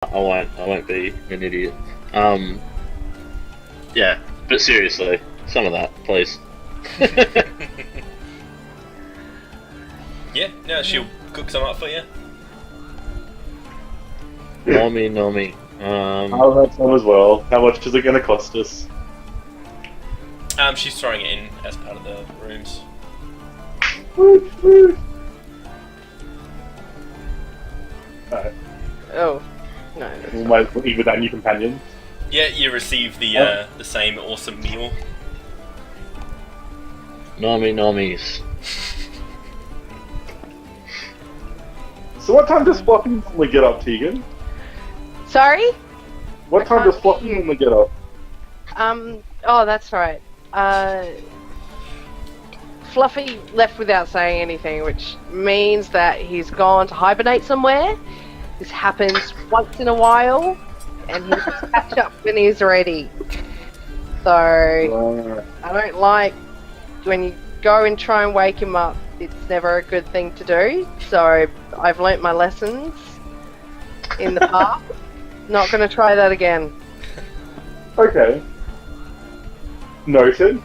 I won't be an idiot. Yeah, but seriously, some of that, please. Yeah, no, she'll cook some up for you. Nomi. I'll have some as well. How much is it going to cost us? She's throwing it in as part of the rooms. Alright. Oh, no. We might as well eat with our new companion. Yeah, you receive the same awesome meal. Nomis. So what time does Fluffy normally get up, Tegan? Sorry? What I time can't does Fluffy hear you. normally get up? Oh, that's right. Fluffy left without saying anything, which means that he's gone to hibernate somewhere. This happens once in a while, and he'll catch up when he's ready. So, I don't like when you go and try and wake him up. It's never a good thing to do. So, I've learnt my lessons in the past. Not going to try that again. Okay. Noted.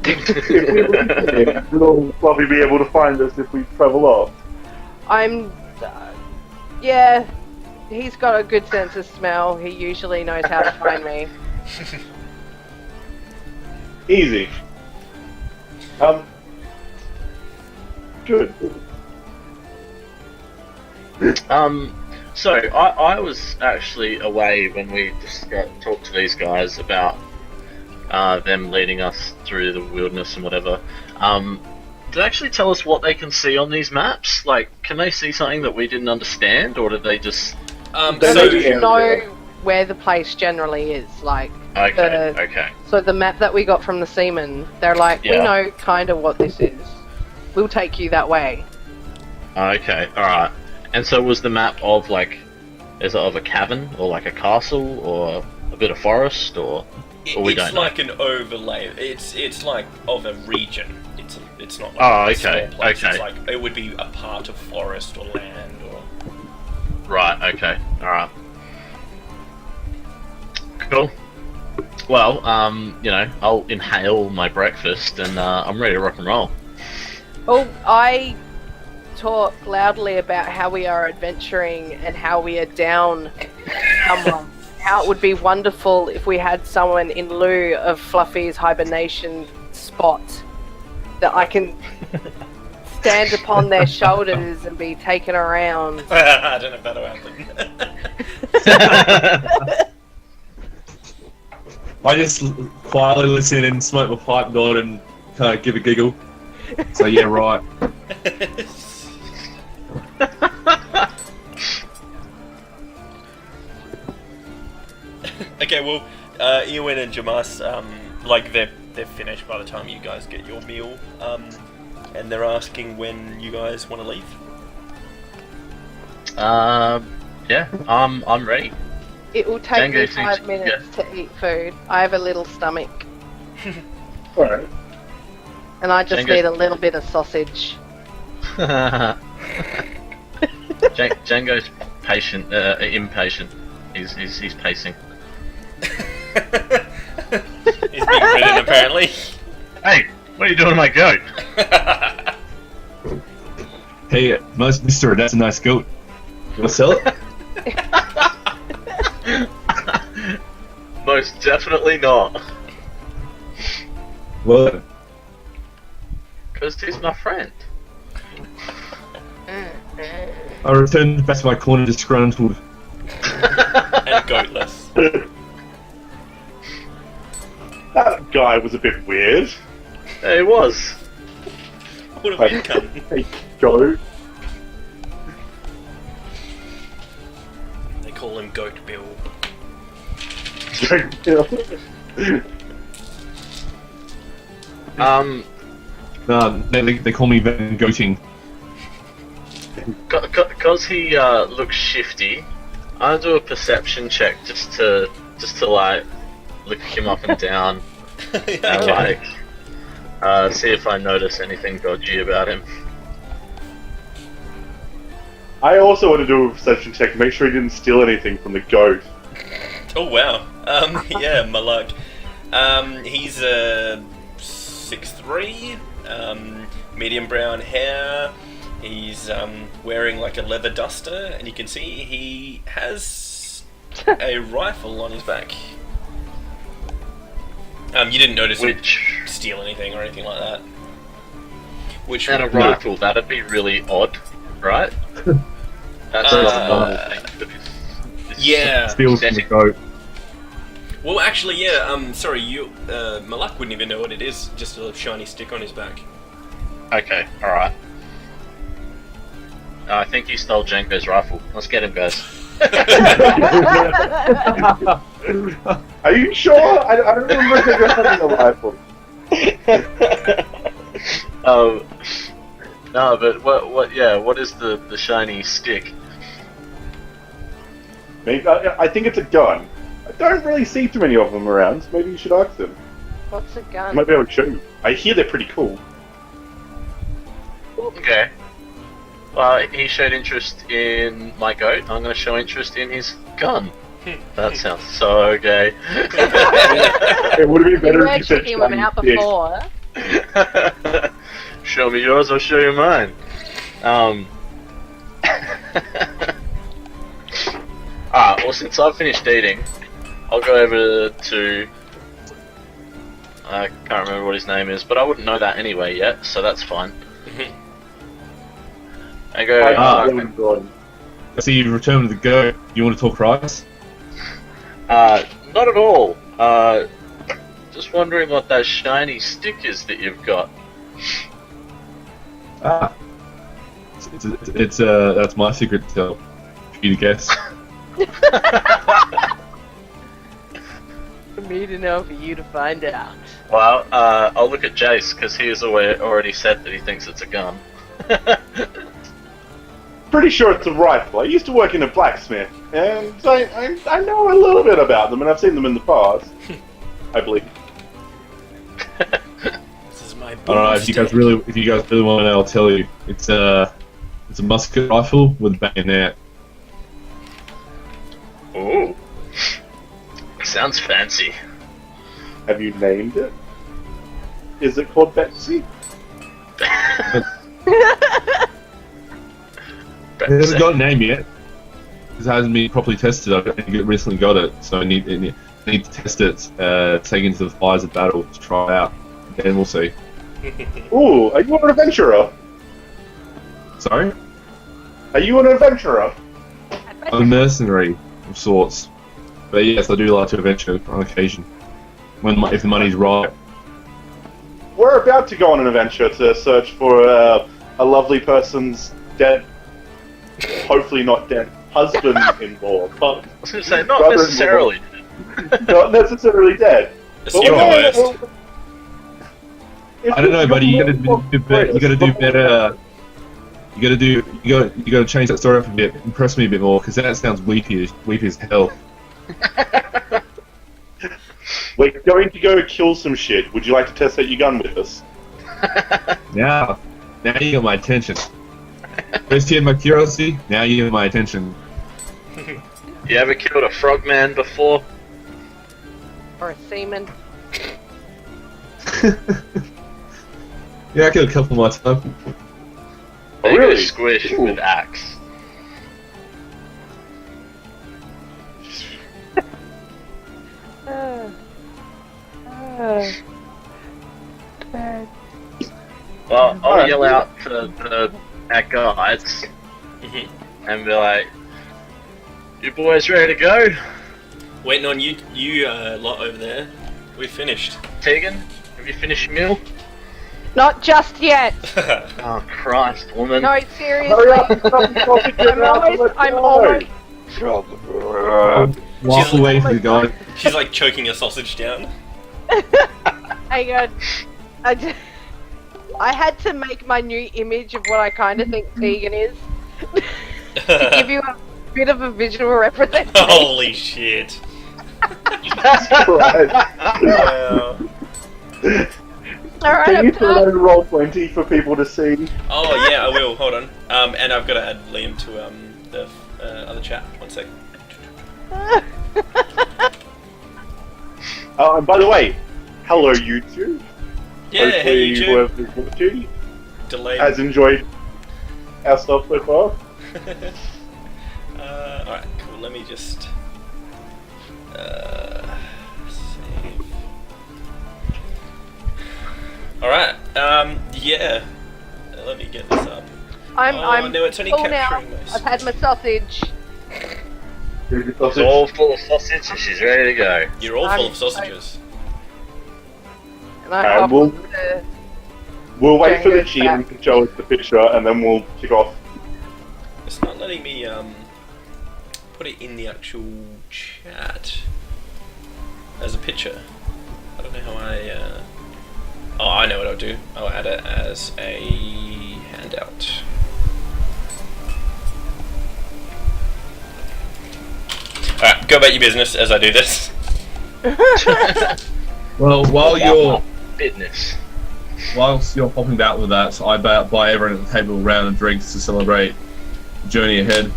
If we look at him, will Fluffy be able to find us if we travel off? Yeah, he's got a good sense of smell. He usually knows how to find me. Easy. Good. So I was actually away when we just talked to these guys about them leading us through the wilderness and whatever. Did they actually tell us what they can see on these maps? Like, can they see something that we didn't understand, or did they just... They know where the place generally is, like... Okay. So the map that we got from the seamen, they're like, we know kind of what this is. We'll take you that way. Okay, alright. And so was the map of, like, is it of a cavern, or like a castle, or a bit of forest, or we don't know? It's like an overlay. It's like of a region. It's not like a small place. Okay. It's like it would be a part of forest or land or. Right. Okay. All right. Cool. Well, I'll inhale my breakfast and I'm ready to rock and roll. Oh, I talk loudly about how we are adventuring and how we are down someone. How it would be wonderful if we had someone in lieu of Fluffy's hibernation spot that I can stand upon their shoulders and be taken around. I don't know if that'll happen. I just quietly listen and smoke my pipe, nod, and kind of give a giggle. So yeah, right. Okay, well, Eowyn and Jamas, they're finished by the time you guys get your meal, and they're asking when you guys want to leave. Yeah, I'm ready. It will take me Django 5 minutes to eat food. I have a little stomach. Alright. And I just Django- need a little bit of sausage. Django's impatient. He's pacing. He's being ridden, apparently. Hey, what are you doing to my goat? Hey, mister, that's a nice goat. You wanna sell it? Most definitely not. Well, Because he's my friend. I returned back to my corner disgruntled. And goatless. That guy was a bit weird. Yeah, he was. What have we come? Hey, Joe. They call him Goat Bill. They call me Van Goating. Because he looks shifty, I'll do a perception check just to like look him up and down and like see if I notice anything dodgy about him. I also want to do a perception check. Make sure he didn't steal anything from the goat. Oh wow. Yeah, my luck. He's 6'3", medium brown hair. He's wearing like a leather duster, and you can see he has a rifle on his back. You didn't notice him steal anything or anything like that. Which and a rifle, that'd be really odd, right? That's not a normal thing. Yeah. Steals from the goat. Well, actually, yeah. Sorry, Malak wouldn't even know what it is. Just a shiny stick on his back. Okay, alright. I think he stole Jenko's rifle. Let's get him, guys. Are you sure? I don't remember him having a rifle. No, but what is the shiny stick? Maybe I think it's a gun. I don't really see too many of them around. Maybe you should ask them. What's a I gun? might be able to show you. I hear they're pretty cool. Okay. Well, he showed interest in my goat. I'm going to show interest in his gun. That sounds so gay. It would have been You better were if you said checking them out shiny before. Show me yours, I'll show you mine. Well, since I've finished eating, I'll go over to... I can't remember what his name is, but I wouldn't know that anyway yet, so that's fine. I go... I see you returned to the goat. You want to talk price? not at all. Just wondering what that shiny stick is that you've got. It's that's my secret to tell. For you to guess. For me to know, for you to find out. Well, I'll look at Jace, because he has already said that he thinks it's a gun. Pretty sure it's a rifle. I used to work in a blacksmith, and I know a little bit about them, and I've seen them in the past. I believe. This is my Alright, if you guys really want to know, I'll tell you. It's a musket rifle with a bayonet. Ooh. Sounds fancy. Have you named it? Is it called Betsy? It hasn't got a name yet. Because it hasn't been properly tested. I recently got it, so I need to test it, take it into the fires of battle to try it out. Then we'll see. Ooh, are you an adventurer? Sorry? Are you an adventurer? I'm a mercenary of sorts. But yes, I do like to adventure on occasion. If the money's right. We're about to go on an adventure to search for a lovely person's dead, hopefully not dead, husband-in-law. I was going to say, not brother-in-law. necessarily. Not necessarily dead. Assume the worst. I don't know, buddy. You gotta do better. You gotta change that story up a bit. Impress me a bit more, because that sounds weepy as hell. We're going to go kill some shit. Would you like to test out your gun with us? Now you got my attention. First you had my curiosity, now you have my attention. You ever killed a frogman before? Or a seaman. Yeah, I killed a couple more times. They really? go squish Ooh. with axe. Well, I'll yell out to our guides and be like, "You boys ready to go?" Waiting on you lot over there. We finished. Tegan, have you finished your meal? Not just yet. Oh Christ, woman! No, Hurry seriously. up! I'm almost. Walk away from the guy. She's like choking a sausage down. Hang on. I had to make my new image of what I kind of think Tegan is. To give you a bit of a visual representation. Holy shit. Wow. Alright, Can I'm you throw done. roll 20 for people to see? Oh yeah, I will. Hold on. And I've got to add Liam to other chat. 1 sec. Oh, and by the way, hello YouTube. Yeah, hey Hopefully YouTube. whoever's watching Delayed. has enjoyed our stuff so far. Alright, cool. Let me just save. Alright, yeah. Let me get this up. I'm no, it's only full now. capturing most. I've had my sausage. It's all full of sausage and she's ready to go. You're all full of sausages. And I And we'll- offered the We'll wait for the Django GM to show us the picture, and then we'll kick off. It's not letting me put it in the actual chat as a picture. I don't know how I. Oh, I know what I'll do. I'll add it as a handout. Alright, go about your business as I do this. Well, whilst you're popping about with that, I buy everyone at the table a round of drinks to celebrate the journey ahead.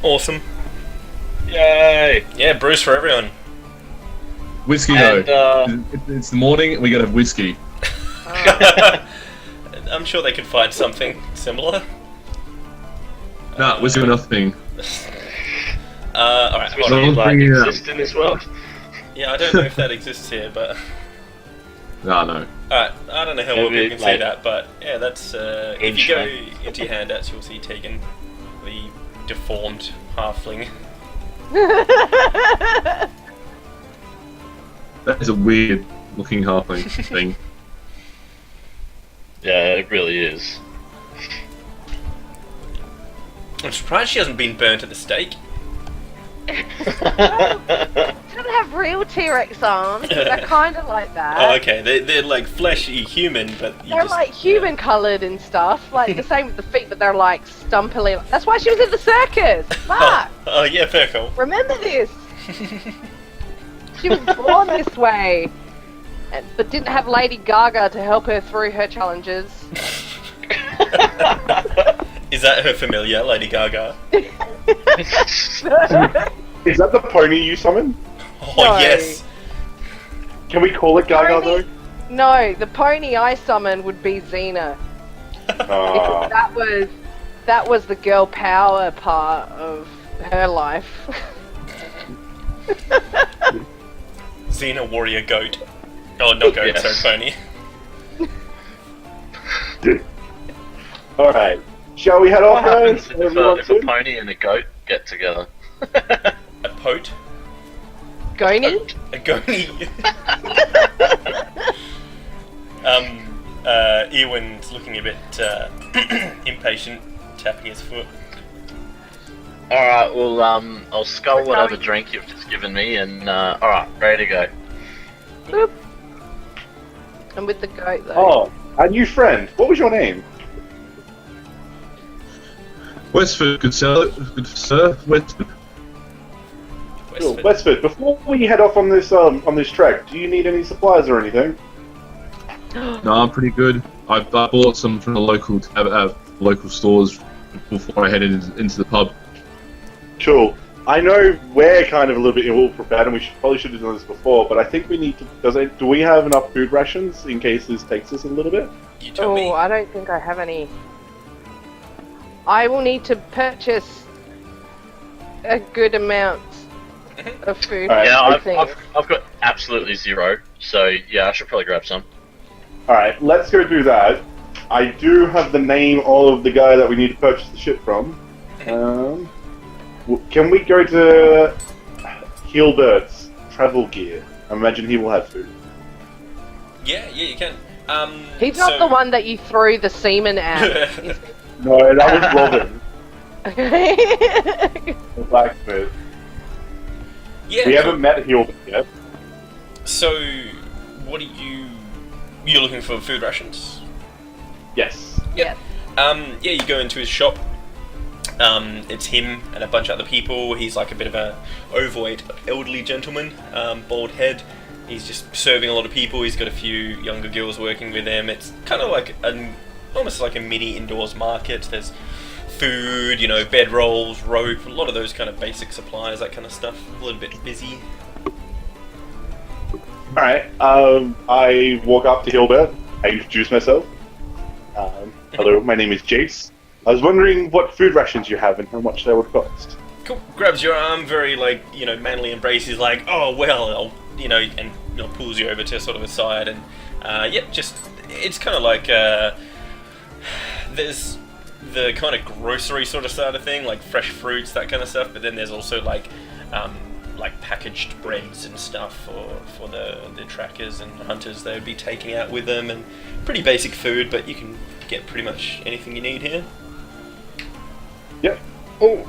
Awesome. Yay! Yeah, brews for everyone. Whiskey And, though. It's the morning and we gotta have whiskey. I'm sure they could find something similar. Nah, whiskey or nothing. Alright, hold on. Don't Like bring it up. exist in this world. Yeah, I don't know if that exists here, but... Nah, no. Alright, I don't know how well Maybe, we can see like, that, but yeah, that's... if you go into your handouts, you'll see Tegan, the deformed halfling. That is a weird looking halfling thing. Yeah, it really is. I'm surprised she hasn't been burnt at the stake. Don't have real T-Rex arms, but they're kind of like that. Oh, okay, they're like fleshy human, but you They're just... like human coloured and stuff, like the same with the feet, but they're like stumpily. That's why she was in the circus. Fuck! Oh, yeah, fair call. Remember this. She was born this way, but didn't have Lady Gaga to help her through her challenges. Is that her familiar, Lady Gaga? Is that the pony you summoned? Oh, No. yes! Can we call it Gaga Pony? though? No, the pony I summoned would be Xena. Because that was the girl power part of her life. Xena Warrior Goat. Oh, not goat, Yes. sorry, pony. Alright. Shall we head off, What happens guys? if a pony and a goat get together? A pote? Goni? A goni? Ewan's looking a bit impatient, tapping his foot. Alright, well, I'll scull whatever drink you've just given me, and, alright, ready to go. Boop. And with the goat though. Oh, our new friend. What was your name? Westford, good sir. Westford. Cool. Westford. Westford, before we head off on this trek, do you need any supplies or anything? No, I'm pretty good. I bought some from the local stores before I headed into the pub. Cool. I know we're kind of a little bit ill prepared, and we probably should have done this before, but I think we need to... Do we have enough food rations in case this takes us a little bit? You tell Oh, me. I don't think I have any. I will need to purchase a good amount of food. Alright. Yeah, I think. I've got absolutely zero, so yeah, I should probably grab some. Alright, let's go do that. I do have the name of the guy that we need to purchase the ship from. Can we go to Hilbert's travel gear? I imagine he will have food. Yeah, you can. He's not the one that you threw the semen at. No, that was Robin, Okay. the blacksmith. Yeah, We cool. haven't met Hilbert yet. So, what are you... You're looking for food rations? Yes. Yes. Yeah, you go into his shop. It's him and a bunch of other people. He's like a bit of a overweight elderly gentleman, bald head. He's just serving a lot of people. He's got a few younger girls working with him. It's kind of like almost like a mini indoors market. There's food, you know, bedrolls, rope, a lot of those kind of basic supplies, that kind of stuff. A little bit busy. Alright, I walk up to Hilbert, I introduce myself. Hello, my name is Jace. I was wondering what food rations you have and how much they would cost. Cool. Grabs your arm, very manly embrace. He's like, oh well, and pulls you over to sort of a side, and it's kind of like there's the kind of grocery sort of side of thing, like fresh fruits, that kind of stuff. But then there's also like packaged breads and stuff for the trackers and hunters they would be taking out with them, and pretty basic food, but you can get pretty much anything you need here. Yep. Oh,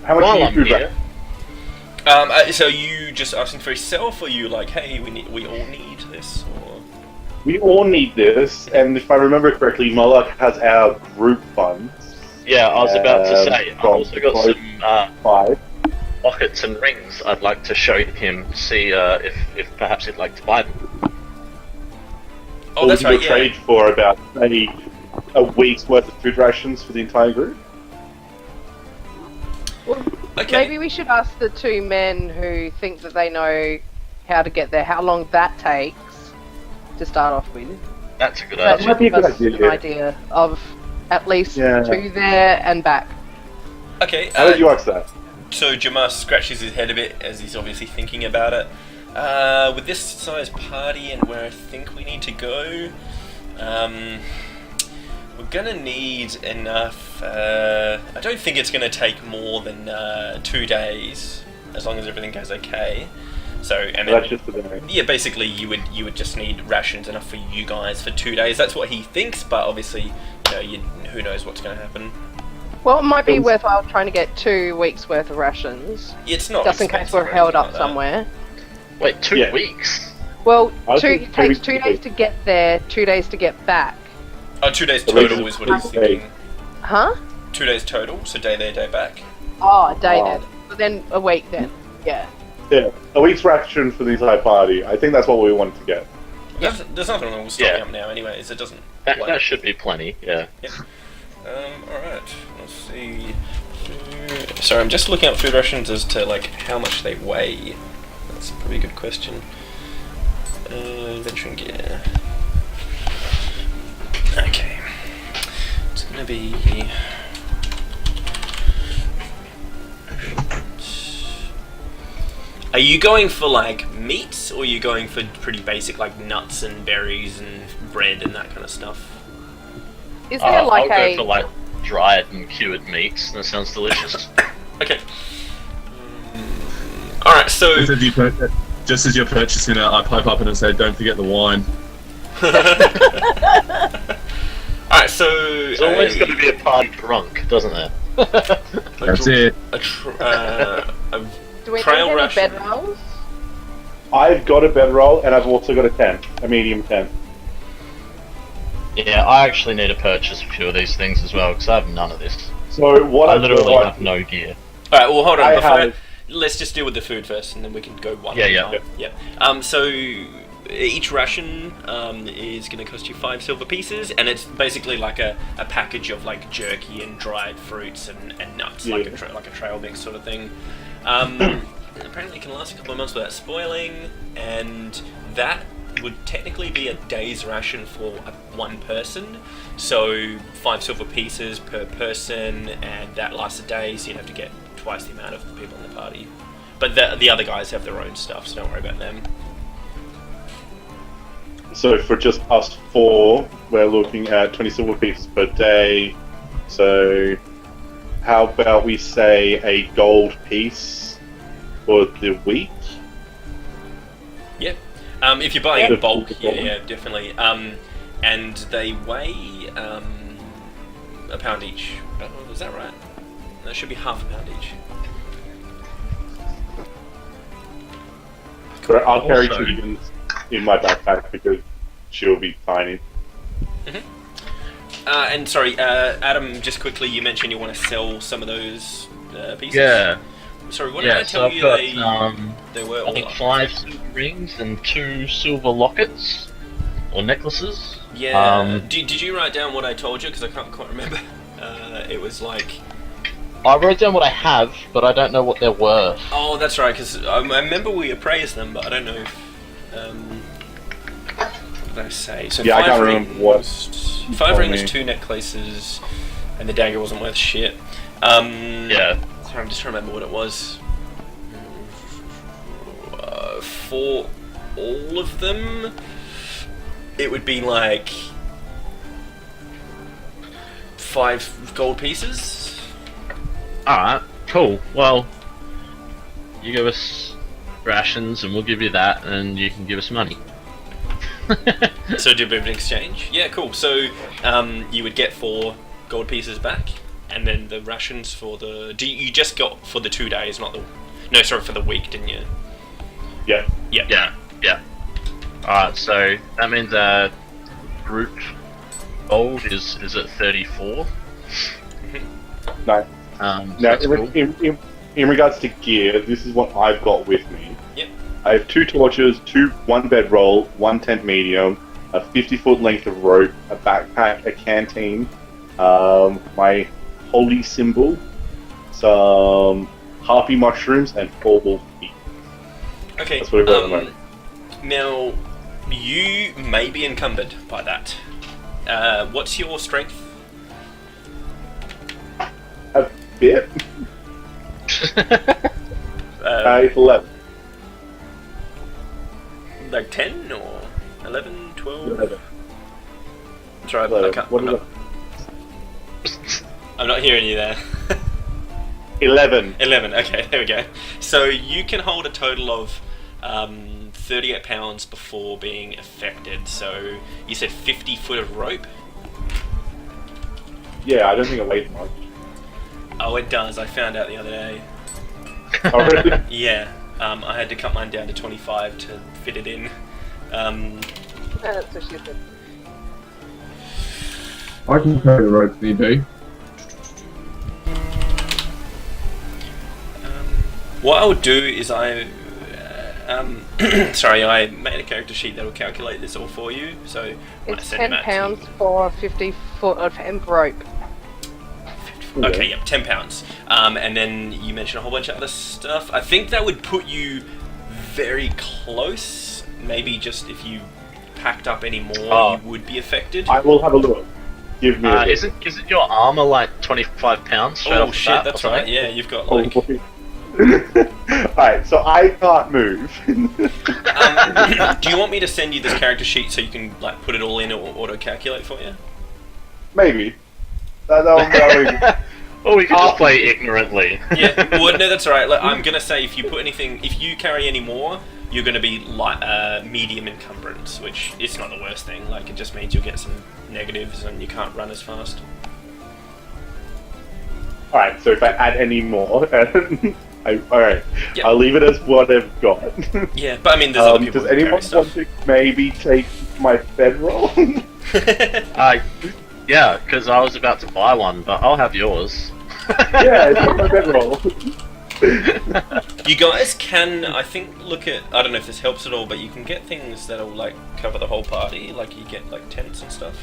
how much do you food here? So you just asking for yourself, or you like, hey, we all need this, or? We all need this, and if I remember correctly, Moloch has our group funds. Yeah, I was about to say, I've also got some 5 lockets and rings I'd like to show him, see if perhaps he'd like to buy them. Oh, that's right, yeah. Trade for about maybe a week's worth of food rations for the entire group. Okay. Maybe we should ask the 2 men who think that they know how to get there, how long that takes to start off with. That's a good That idea. should give us idea, an yeah. idea of at least 2 Yeah. there and back. Okay. How did you ask that? So Jamar scratches his head a bit as he's obviously thinking about it. With this size party and where I think we need to go, we're gonna need enough. I don't think it's gonna take more than 2 days, as long as everything goes okay. So, and then, That's just the day. yeah, basically you would just need rations enough for you guys for 2 days. That's what he thinks, but obviously, who knows what's going to happen. Well, it might be worthwhile trying to get 2 weeks worth of rations, It's not just in case expensive we're or held anything up like that. somewhere. Wait, 2 Yeah. weeks? Well, I it think takes 2 2 days to get there, 2 days to get back. Oh, 2 days The reason total is what it's he's paid. thinking. Huh? 2 days total, so day there, day back. Oh, a day Oh. then. But then a week then. Yeah. Yeah, a week's ration for the entire party. I think that's what we wanted to get. There's nothing wrong with stocking Yeah. up now, anyways. It doesn't. That should be plenty, yeah. Alright, let's see. Sorry, I'm just looking up food rations as to how much they weigh. That's probably a good question. Adventuring gear. Okay. It's gonna be. Are you going for meats, or are you going for pretty basic nuts and berries and bread and that kind of stuff? Is there I'll a... go for dried and cured meats. That sounds delicious. Okay. Alright, so. Just as you're purchasing it, I pipe up and say, "Don't forget the wine." Alright, so. There's always got to be a party drunk, doesn't there? That's it. A Do we trail need any ration. bedrolls? I've got a bedroll, and I've also got a tent, a medium tent. Yeah, I actually need to purchase a few of these things as well, because I have none of this. So what I I've literally got- have no gear. Alright, well, hold on. I Before have- let's just deal with the food first, and then we can go one Yeah, at a yeah. time. Yeah. So each ration is going to cost you 5 silver pieces, and it's basically like a package of jerky and dried fruits and nuts, like Yeah. a trail mix sort of thing. Apparently, it can last a couple of months without spoiling, and that would technically be a day's ration for one person. So 5 silver pieces per person, and that lasts a day. So you'd have to get twice the amount of the people in the party. But the other guys have their own stuff, so don't worry about them. So for just us 4, we're looking at 20 silver pieces per day. So how about we say a gold piece for the week? Yeah. If you're buying Yeah. in bulk, yeah, definitely. And they weigh a pound each. Oh, is that right? That should be half a pound each. But I'll carry Also- Tegan's in my backpack because she'll be tiny. And sorry, Adam, just quickly, you mentioned you want to sell some of those pieces? Yeah. Sorry, what did I Yeah, tell so I've you got, they were I all think up? 5 silver rings and 2 silver lockets. Or necklaces. Yeah. Did you write down what I told you? Because I can't quite remember. it was like... I wrote down what I have, but I don't know what they're worth. Oh, that's right, because I remember we appraised them, but I don't know if... what did I say? So Yeah, I can't remember what... 5 rings, 2 necklaces, and the dagger wasn't worth shit. Yeah. Sorry, I'm just trying to remember what it was. For all of them, it would be like 5 gold pieces. Alright, cool. Well, you give us rations and we'll give you that, and you can give us money. So do a bit of an exchange? Yeah, cool. So you would get 4 gold pieces back, and then the rations for the... You just got for the 2 days, not the... No, sorry, for the week, didn't you? Yeah. Yeah. Yeah. Alright, so that means group gold is at 34. No. So Now, that's cool. in regards to gear, this is what I've got with me. Yep. I have 2 torches, 1 bedroll, 1 tent medium, a 50-foot length of rope, a backpack, a canteen, my holy symbol, some harpy mushrooms, and 4 wolf feet. Okay. That's what I've got at the moment. Now, you may be encumbered by that. What's your strength? A bit. It's 11. Like 10 or 11, 12? 11. Sorry, I 11. can't. What I'm is not, I'm not hearing you there. 11. 11, okay, there we go. So you can hold a total of 38 pounds before being affected. So you said 50 foot of rope? Yeah, I don't think it weighs much. Oh, it does. I found out the other day. Oh, really? Yeah, I had to cut mine down to 25 to fit it in. That's what she said. I can carry the rope for you, do. What I would do is I made a character sheet that will calculate this all for you. So when I It's send them out to £10 you- for 50 foot of hemp rope. Okay, yep, £10. And then you mentioned a whole bunch of other stuff. I think that would put you very close. Maybe just if you packed up any more, you would be affected. I will have a look. Give me a look. Isn't your armor like 25 pounds? straight Oh off the shit, bat that's or right. something? Yeah, you've got Oh, like. boy. Alright, so I can't move. Do you want me to send you this character sheet so you can like put it all in or auto calculate for you? Maybe. That Or we could just play ignorantly. Yeah, well, no, that's alright. Like, I'm gonna say if you carry any more, you're gonna be medium encumbrance, which is not the worst thing. Like, it just means you'll get some negatives and you can't run as fast. Alright, so if I add any more, alright, Yep. I'll leave it as what I've got. Yeah, but I mean, there's other people Does who anyone carry stuff. want to maybe take my bedroll? Yeah, because I was about to buy one, but I'll have yours. Yeah, take my bedroll. You guys can, I think, look at, I don't know if this helps at all, but you can get things that'll like cover the whole party, like you get like tents and stuff.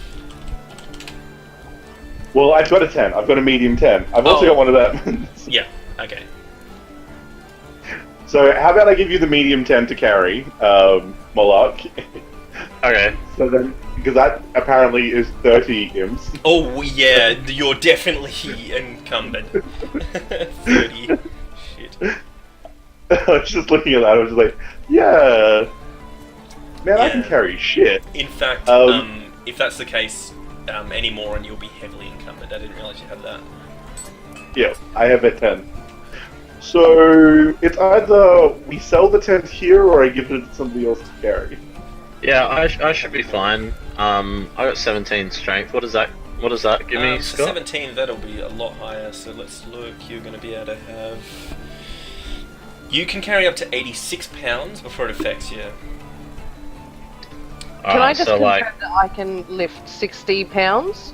Well, I've got a 10. I've got a medium 10. I've also got one of them. Yeah, okay. So how about I give you the medium 10 to carry, Moloch? Okay. So then, because that apparently is 30 imps. Oh yeah, you're definitely encumbered. 30. Shit. I was just looking at that, I was just like, yeah. Man, I can Yeah. carry shit. In fact, if that's the case, any more and you'll be heavily encumbered. I didn't realise you had that. Yeah, I have a 10. So, it's either we sell the tent here or I give it to somebody else to carry. Yeah, I should be fine. I got 17 strength. What does that give me, For Scott? 17, that'll be a lot higher, so let's look. You're going to be able to have... You can carry up to 86 pounds before it affects you. Can I just so confirm like, that I can lift 60 pounds?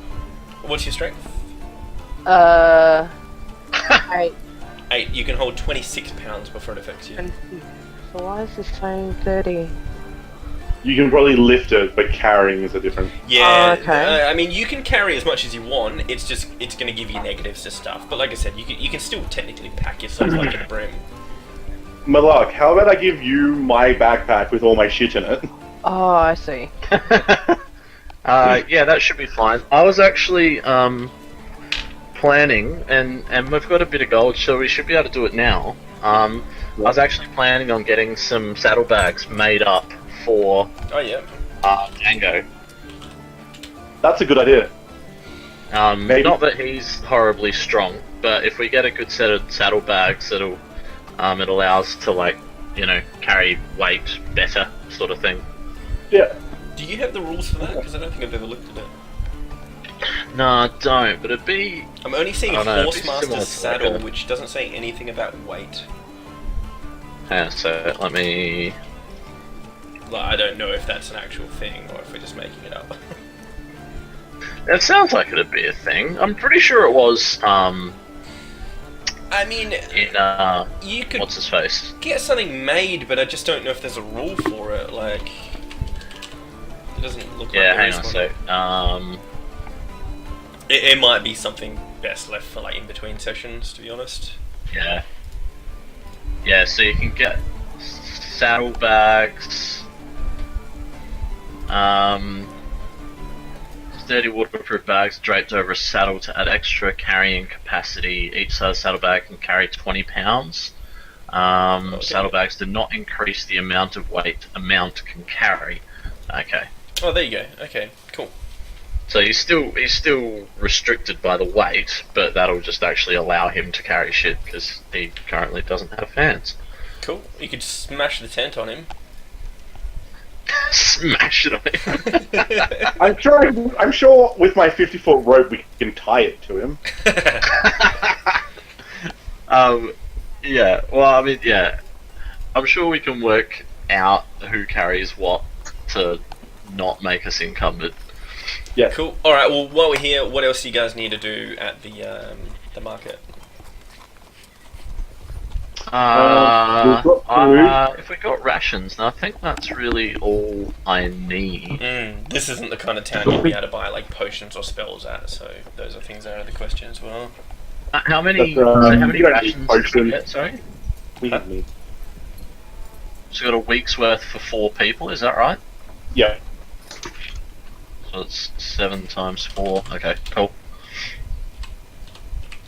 What's your strength? 8. 8. You can hold 26 pounds before it affects you. So why is this saying 30? You can probably lift it, but carrying is a different. Yeah, Oh, okay. I mean, you can carry as much as you want. It's going to give you negatives to stuff. But like I said, you can still technically pack yourself like in a brim. Malak, how about I give you my backpack with all my shit in it? Oh, I see. Yeah, that should be fine. I was actually planning, and we've got a bit of gold, so we should be able to do it now. I was actually planning on getting some saddlebags made up for Oh yeah. Django. That's a good idea. Maybe. Not that he's horribly strong, but if we get a good set of saddlebags, it allows to, like, you know, carry weight better, sort of thing. Yeah. Do you have the rules for that? Because I don't think I've ever looked at it. No, I don't, but it'd be... I'm only seeing Oh, no, it'd be Horsemaster's similar to saddle, like a- which doesn't say anything about weight. Yeah, so let me... Like, I don't know if that's an actual thing or if we're just making it up. It sounds like it'd be a thing. I'm pretty sure it was, I mean, in, you could what's his face? get something made, but I just don't know if there's a rule for it. Like, it doesn't look Yeah, like there hang is on a one. sec. It might be something best left for like in between sessions, to be honest. Yeah. Yeah, so you can get saddlebags, sturdy waterproof bags draped over a saddle to add extra carrying capacity. Each size saddlebag can carry 20 pounds. Saddlebags do not increase the amount of weight a mount can carry. Okay. Oh, there you go. Okay, cool. So he's still restricted by the weight, but that'll just actually allow him to carry shit because he currently doesn't have hands. Cool. You could smash the tent on him. Smash it on him. I'm sure with my 50-foot rope we can tie it to him. Yeah. Well, I mean, yeah. I'm sure we can work out who carries what to not make us encumbered. Yeah. Cool. All right. Well, while we're here, what else do you guys need to do at the market? We've got food. If we got rations, then I think that's really all I need. This isn't the kind of town you'd be able to buy like potions or spells at, so those are things that are out of the question as well. How many? But, so how many you don't need rations? potions. Did we get, sorry. We need. So we got a week's worth for 4 people. Is that right? Yeah. So it's 7 times 4. Okay, cool.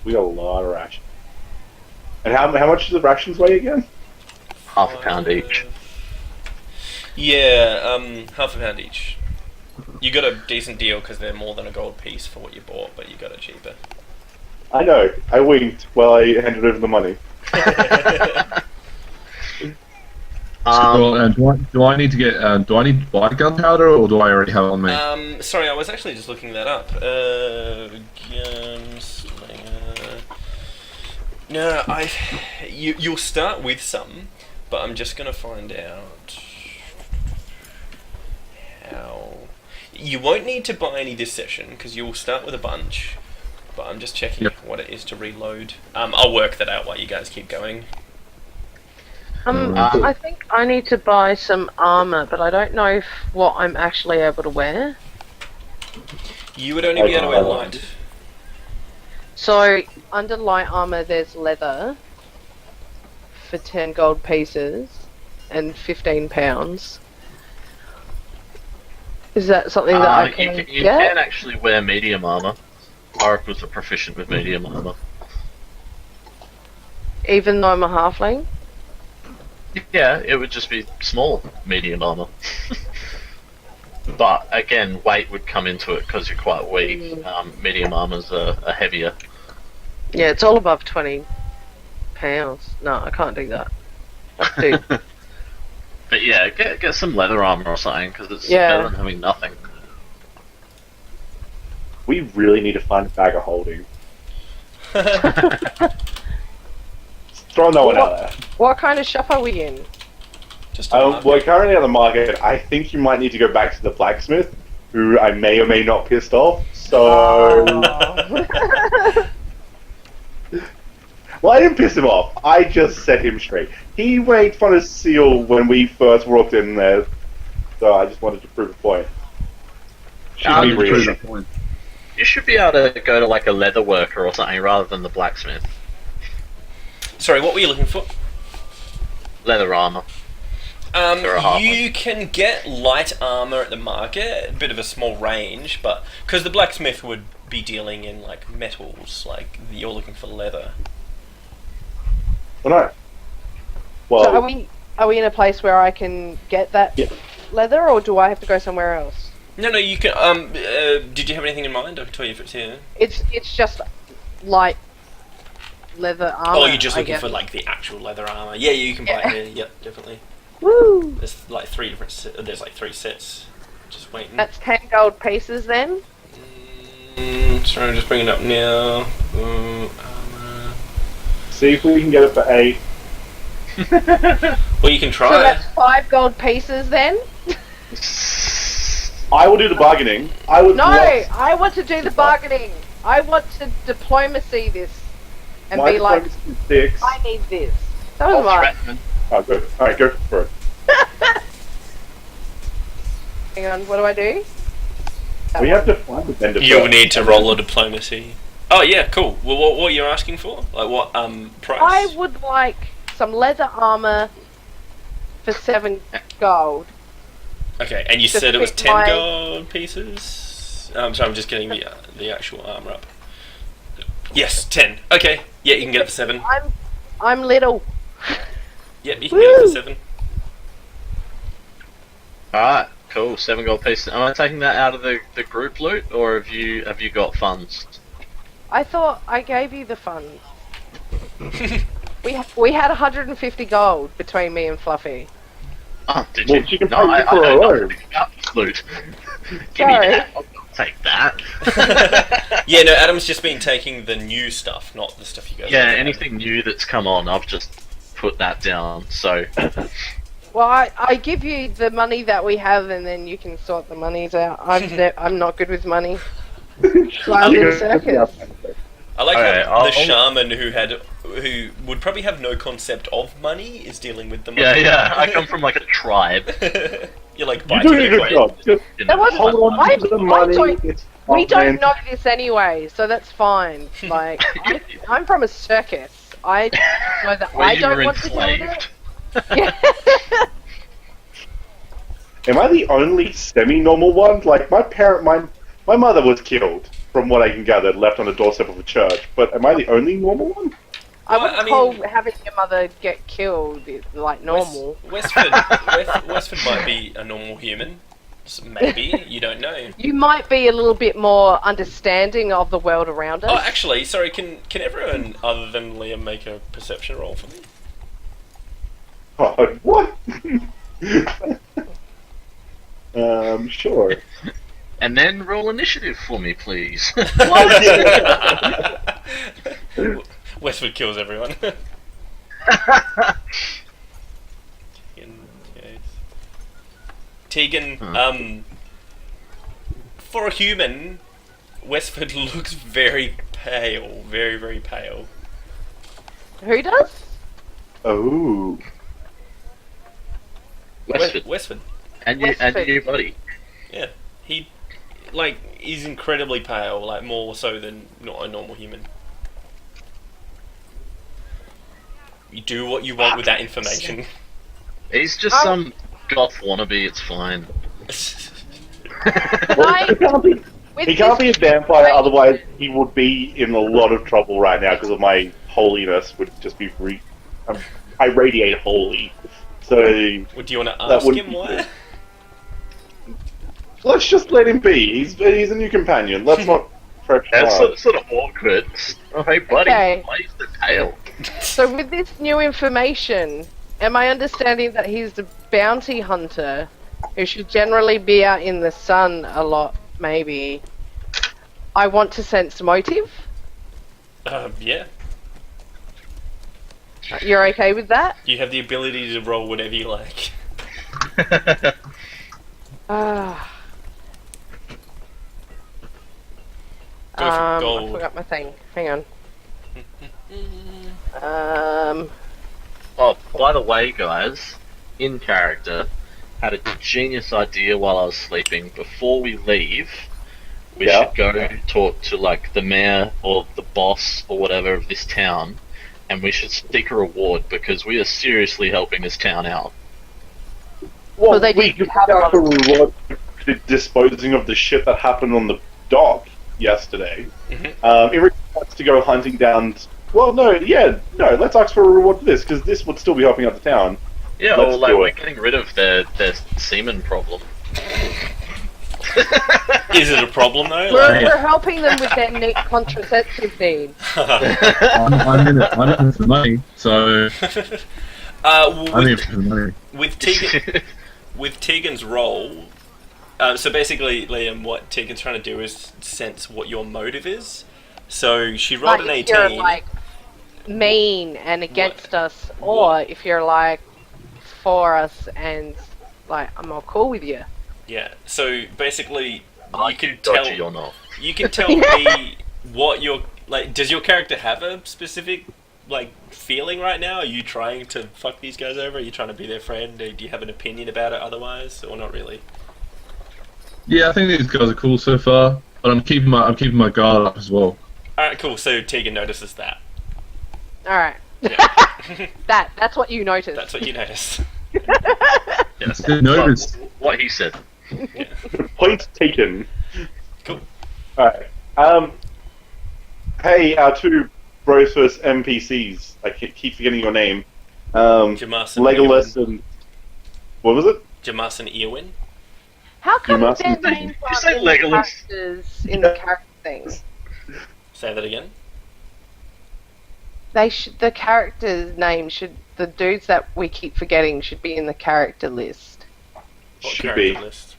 We got a lot of rations. And how much does the rations weigh again? Half a pound each. Yeah, half a pound each. You got a decent deal because they're more than a gold piece for what you bought, but you got it cheaper. I know. I winked while I handed over the money. Do I need to get? Do I need to buy gunpowder, or do I already have it on me? Sorry, I was actually just looking that up. No, you'll start with some, but I'm just gonna find out how. You won't need to buy any this session because you'll start with a bunch. But I'm just checking what it is to reload. I'll work that out while you guys keep going. I think I need to buy some armor, but I don't know what I'm actually able to wear. You would only be able to wear light. So, under light armor, there's leather for 10 gold pieces and 15 pounds. Is that something that I can you get? can actually wear medium armor. Oracles are proficient with medium armor. Even though I'm a halfling? Yeah, it would just be small medium armor. But again, weight would come into it because you're quite weak. Medium armors are heavier. Yeah, it's all above 20 pounds. No, I can't do that. But yeah, get some leather armor or something because it's Yeah. better than having nothing. We really need to find a bag of holding. Throw no one out there. What kind of shop are we in? Just We're currently on the market. I think you might need to go back to the blacksmith, who I may or may not pissed off. So, well, I didn't piss him off. I just set him straight. He made fun of Seal when we first walked in there. So I just wanted to prove a point. Should Um, be you reassured. You should be able to go to like a leather worker or something rather than the blacksmith. Sorry, what were you looking for? Leather armor. Or a half You can get light armor at the market, a bit of a small range, but because the blacksmith would be dealing in like metals, like you're looking for leather. Well, no. Well, So are we in a place where I can get that Yeah. leather, or do I have to go somewhere else? No, you can. Did you have anything in mind? I can tell you if it's here. It's just light leather armor. Oh, you're just I looking guess. for like the actual leather armor. Yeah, you can buy it here. Yep, definitely. Woo! There's like three different. There's like 3 sets. Just waiting. That's 10 gold pieces then. Sorry, I'm just bringing it up now. Armor. see if we can get it for 8. Well, you can So try. that's 5 gold pieces then. I will do the bargaining. I would No, love- I want to do the bargaining. I want to diplomacy this and my be like, diplomacy is 6. I need this. That was I'll mine. threaten. Oh, good. Alright, go for it. Hang on, what do I do? That We one. have to find the vendor You'll first. need to roll a diplomacy. Oh yeah, cool. Well, what you're asking for? Like what price? I would like some leather armor for 7 gold. Okay, and you to said it was fit 10 my- gold pieces. So I'm just getting the actual armor up. Yes, 10. Okay, yeah, you can get it for 7. I'm little. Yep, you can get it for Woo! 7. Alright, cool. 7 gold pieces. Am I taking that out of the group loot, or have you got funds? I thought I gave you the funds. We had 150 gold between me and Fluffy. Oh, did Well, you? she can No, pay I you for know her own. nothing about this loot. Give me Sorry. that. I'll take that. Yeah, no, Adam's just been taking the new stuff, not the stuff you guys. Yeah, already had. anything new that's come on, I've just put that down. So, Well, I give you the money that we have, and then you can sort the monies out. I'm not good with money. So I was in a circus. I like Okay, how the I'll- shaman who would probably have no concept of money is dealing with the money. yeah. I come from like a tribe. You're like You're biting doing a it good away. job. Just You know, That was hold on I- to the I money. don't- It's We fine. don't know this anyway, so that's fine. Like, I'm from a circus. I know that Where I you don't were want to do enslaved. it. Yeah. Am I the only semi-normal one? Like, my mother was killed, from what I can gather, left on the doorstep of a church. But am I the only normal one? I Well, would I mean- call having your mother get killed is like normal. Westford might be a normal human. Maybe, you don't know. You might be a little bit more understanding of the world around us. Oh, actually, sorry, can everyone other than Liam make a perception roll for me? Oh, what? Sure. And then roll initiative for me, please. Westford kills everyone. Tegan, for a human, Westford looks very pale, very, very pale. Who does? Oh. Westford. Westford. And Westford. you, buddy. Yeah, he is incredibly pale, like more so than not a normal human. You do what you want with that information. He's just some goth wannabe. It's fine. Well, he can't be a vampire, Wait. otherwise he would be in a lot of trouble right now because of my holiness would just be I radiate holy. So Well, do you want to That ask wouldn't him be why? good. let's just let him be. He's a new companion. Let's not fresh That's start. sort of awkward. Oh, hey, buddy. Okay. Why is the tail? So with this new information, am I understanding that he's a bounty hunter who should generally be out in the sun a lot, maybe? I want to sense motive. Yeah. You're okay with that? You have the ability to roll whatever you like. Ah. Go for I gold. forgot my thing. Hang on. Oh, by the way, guys, in character, had a genius idea while I was sleeping. Before we leave, we Yeah. should go talk to like the mayor or the boss or whatever of this town, and we should seek a reward because we are seriously helping this town out. Well, they we do could have have a a- reward for disposing of the shit that happened on the dock yesterday. In regards to go hunting down. Well, no, let's ask for a reward for this because this would still be helping out the town. Yeah, Let's or like do we're it. getting rid of their semen problem. Is it a problem though? We're helping them with their contraceptive needs. I'm in it. I'm in it for the money. So Well, I'm in it for the money. with Tegan, with Tegan's role, so basically, Liam, what Tegan's trying to do is sense what your motive is. So she rolled an Like, if you're 18. like mean and against us, or if you're like for us and like I'm all cool with you. Yeah. So basically, Are you can dodgy tell. or not? You can tell me what your like. Does your character have a specific like feeling right now? Are you trying to fuck these guys over? Are you trying to be their friend? Or do you have an opinion about it otherwise, or not really? Yeah, I think these guys are cool so far, but I'm keeping my guard up as well. All right, cool. So Tegan notices that. All right. That's what you noticed. That's what you notice. Yes. Notice. What he said. Point taken. Cool. Alright. Hey, our two bros versus NPCs. I keep forgetting your name. Jamas and Legolas Eowyn. and... What was it? Jamas and Eowyn. How come You must- their Did names you aren't say in the Legolas? characters in the character thing? Say that again. The characters' names should, the dudes that we keep forgetting should be in the character list. What Should character be. list?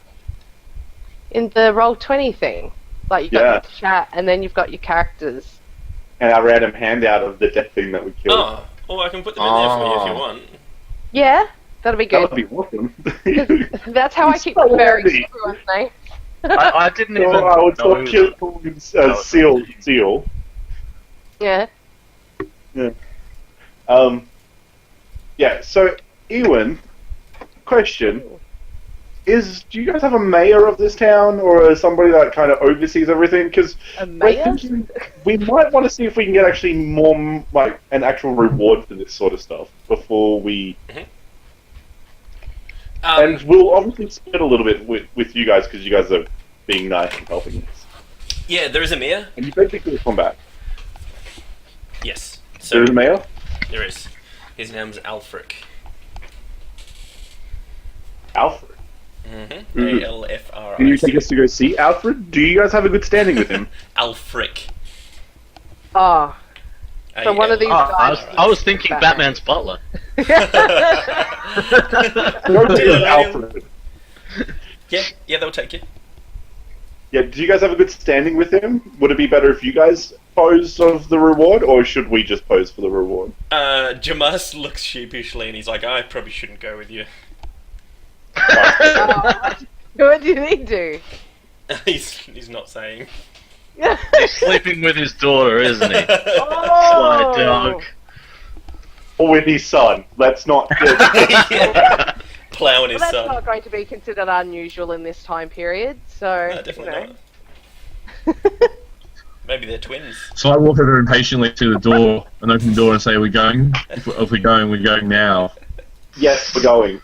In the Roll20 thing. Like, you've got Yeah. your chat, and then you've got your characters. And our random handout of the death thing that we killed. Oh, well, I can put them in there for you if you Oh. want. Yeah, that'll be That good. would be awesome. That's how I keep So referring to handy. everyone's name. I didn't even So I would know. talk to Seal. Yeah. Yeah, so, Ewan, question. Do you guys have a mayor of this town, or somebody that kind of oversees everything? Because A we're mayor? thinking we might want to see if we can get actually more, like, an actual reward for this sort of stuff before we... And we'll obviously split a little bit with you guys, because you guys are being nice and helping us. Yeah, there is a mayor. And you basically come back. Yes. So There's a mayor? there is. His name's Alfric. Alfred. Mm-hmm. Mhm. A-L-F-R-I-C. Can you take us to go see Alfred? Do you guys have a good standing with him? Alfric. Oh, so one of these I guys. was thinking Batman's butler. Go see Alfred. Yeah, they'll take you. Yeah, do you guys have a good standing with him? Would it be better if you guys posed of the reward, or should we just pose for the reward? Jamas looks sheepishly and he's like, I probably shouldn't go with you. Oh, what did he do? he's not saying. He's sleeping with his daughter, isn't he? Sly Oh, dog. Or with his son. Let's not get... Plowing his well, that's son. not going to be considered unusual in this time period. So, No, definitely you know. not. Maybe they're twins. So I walk over impatiently to the door and open the door and say, "Are we going? If we're going, we're going now." Yes, we're going.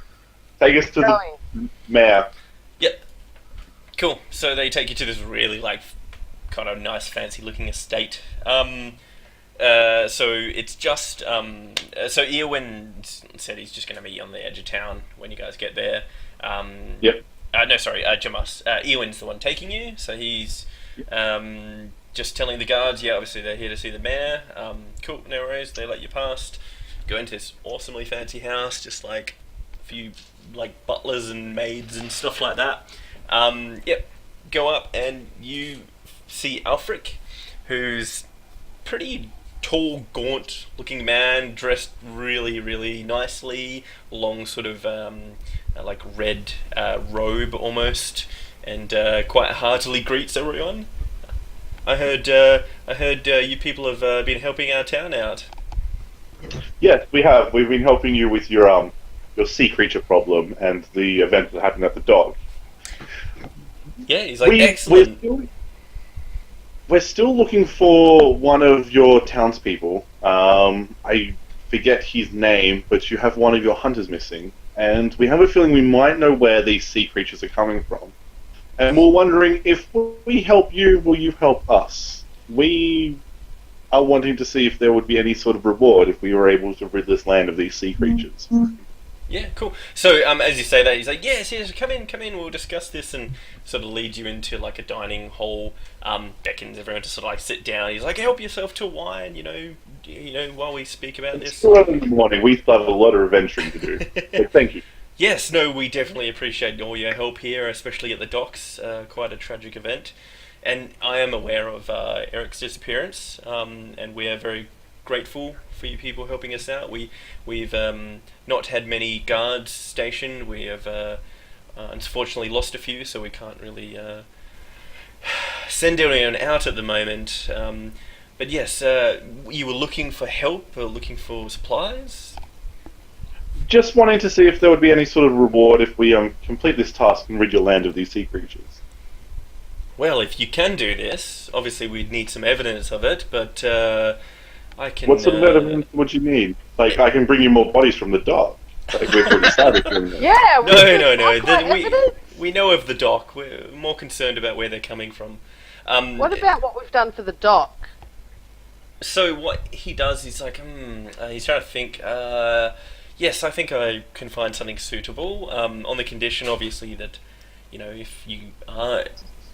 Take us to the Going. mayor. Yep. Cool. So they take you to this really like kind of nice, fancy-looking estate. So it's just so Eowyn said he's just going to meet you on the edge of town when you guys get there. Yep. No, sorry, Jamas. Eowyn's the one taking you, so he's just telling the guards, yeah, obviously they're here to see the mayor. Cool, no worries, they let you past. Go into this awesomely fancy house, just like a few like butlers and maids and stuff like that. Yep, go up and you see Alfric, who's pretty tall, gaunt-looking man, dressed really, really nicely, long sort of like red robe almost, and quite heartily greets everyone. I heard you people have been helping our town out. Yes, we have. We've been helping you with your your sea creature problem and the event that happened at the dock. Yeah, he's like, excellent. We're still looking for one of your townspeople. I forget his name, but you have one of your hunters missing, and we have a feeling we might know where these sea creatures are coming from. And we're wondering, if we help you, will you help us? We are wanting to see if there would be any sort of reward if we were able to rid this land of these sea creatures. Yeah, cool. So, as you say that, he's like, yes, come in, we'll discuss this, and sort of leads you into, like, a dining hall, beckons everyone to sort of, like, sit down. He's like, help yourself to wine, you know, while we speak about this. It's still early in the morning, we still have a lot of adventuring to do, so thank you. Yes, no, we definitely appreciate all your help here, especially at the docks, quite a tragic event. And I am aware of Eric's disappearance, and we are very grateful for you people helping us out. We've not had many guards stationed. We have unfortunately lost a few, so we can't really send anyone out at the moment. But yes, you were looking for help or looking for supplies? Just wanting to see if there would be any sort of reward if we complete this task and rid your land of these sea creatures. Well, if you can do this, obviously we'd need some evidence of it, but I can... What sort of evidence would you need? Like, I can bring you more bodies from the dock. Like, we've already started doing that. Yeah, No. We know of the dock. We're more concerned about where they're coming from. What about what we've done for the dock? So what he does is like, he's trying to think, yes, I think I can find something suitable, on the condition, obviously, that, you know, if you are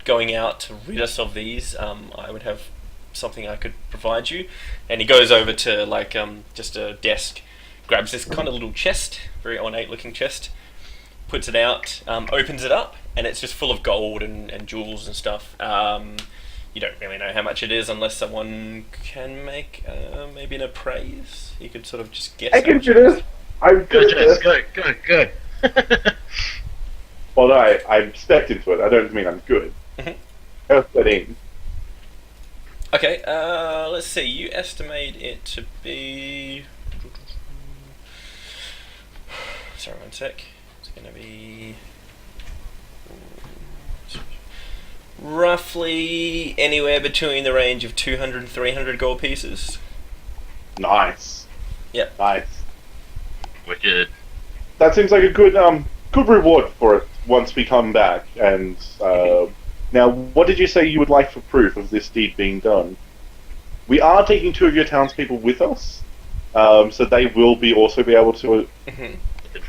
going out to rid us of these, I would have something I could provide you. And he goes over to, like, just a desk, grabs this kind of little chest, very ornate-looking chest, puts it out, opens it up, and it's just full of gold and jewels and stuff. You don't really know how much it is unless someone can make maybe an appraise. You could sort of just guess. I can do this. I'm good at this. Good. Well, no, I'm specced into it. I don't mean I'm good. How's that in? Okay, let's see. You estimate it to be... Sorry, one sec. It's going to be... roughly anywhere between the range of 200 and 300 gold pieces. Nice. Yep. Nice. Wicked. That seems like a good good reward for it once we come back. And now, what did you say you would like for proof of this deed being done? We are taking 2 of your townspeople with us, so they will also be able to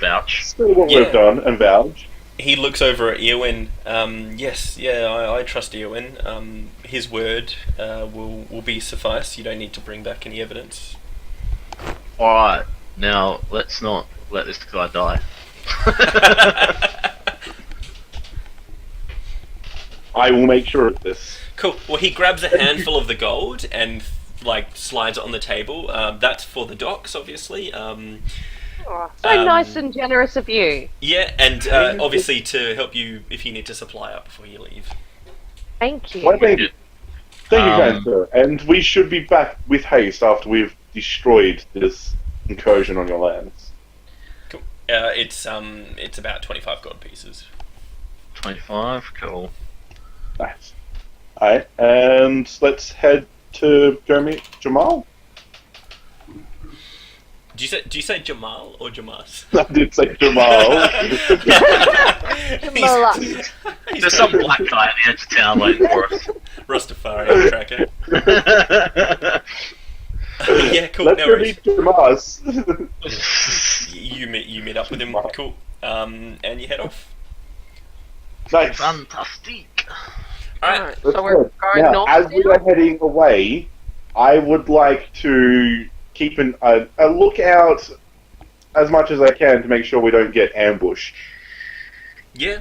Vouch. see what we've done and vouch. He looks over at Eowyn. Yes, I trust Eowyn. His word will be suffice. You don't need to bring back any evidence. Alright, now let's not let this guy die. I will make sure of this. Cool. Well, he grabs a handful of the gold and like slides it on the table. That's for the docks, obviously. Oh, so nice and generous of you. Yeah, and obviously to help you if you need to supply up before you leave. Thank you. Well, thank you, guys, sir. And we should be back with haste after we've destroyed this incursion on your lands. Cool. It's about 25 gold pieces. 25, cool. Nice. Alright, and let's head to go meet Jamal. Do you say Jamal or Jamas? I did say Jamal. There's some black guy at the edge of town waiting for us. Rastafari tracker. Yeah, cool. Let's no go worries. meet Jamas. You meet up with him. Cool. And you head off. Nice. Fantastic. Alright. So we're going now, north as we are heading away, I would like to keep a lookout as much as I can to make sure we don't get ambushed. Yeah.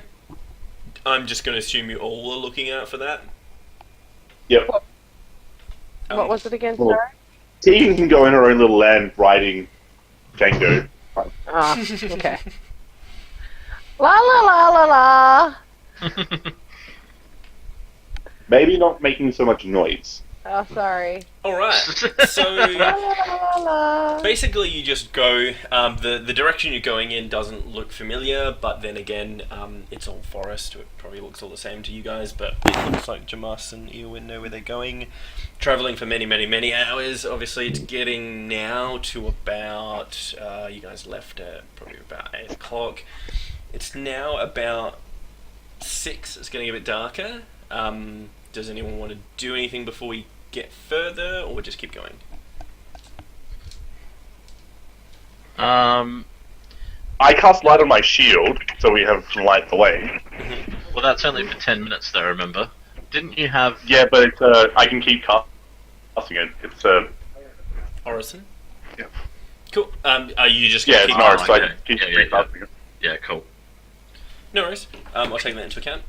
I'm just going to assume you all are looking out for that. Yep. What was it again, Well, sorry? Tegan can go in her own little land riding Xingu. Ah, okay. La la la la la. Maybe not making so much noise. Oh, sorry. Alright, so La, la, la. basically you just go, the direction you're going in doesn't look familiar, but then again, it's all forest, it probably looks all the same to you guys, but it looks like Jamas and Eowyn know where they're going. Travelling for many, many, many hours, obviously it's getting now to about, you guys left at probably about 8 o'clock. It's now about 6, it's getting a bit darker. Does anyone want to do anything before we get further, or just keep going? I cast light on my shield, so we have light the way. Well, that's only for 10 minutes, though. Remember? Didn't you have? Yeah, but it's, I can keep casting it. It's Orison? Yeah. Cool. Are you just gonna yeah, keep it's Norris, so I okay. can keep Yeah. casting it. Yeah, cool. No worries. I'll take that into account.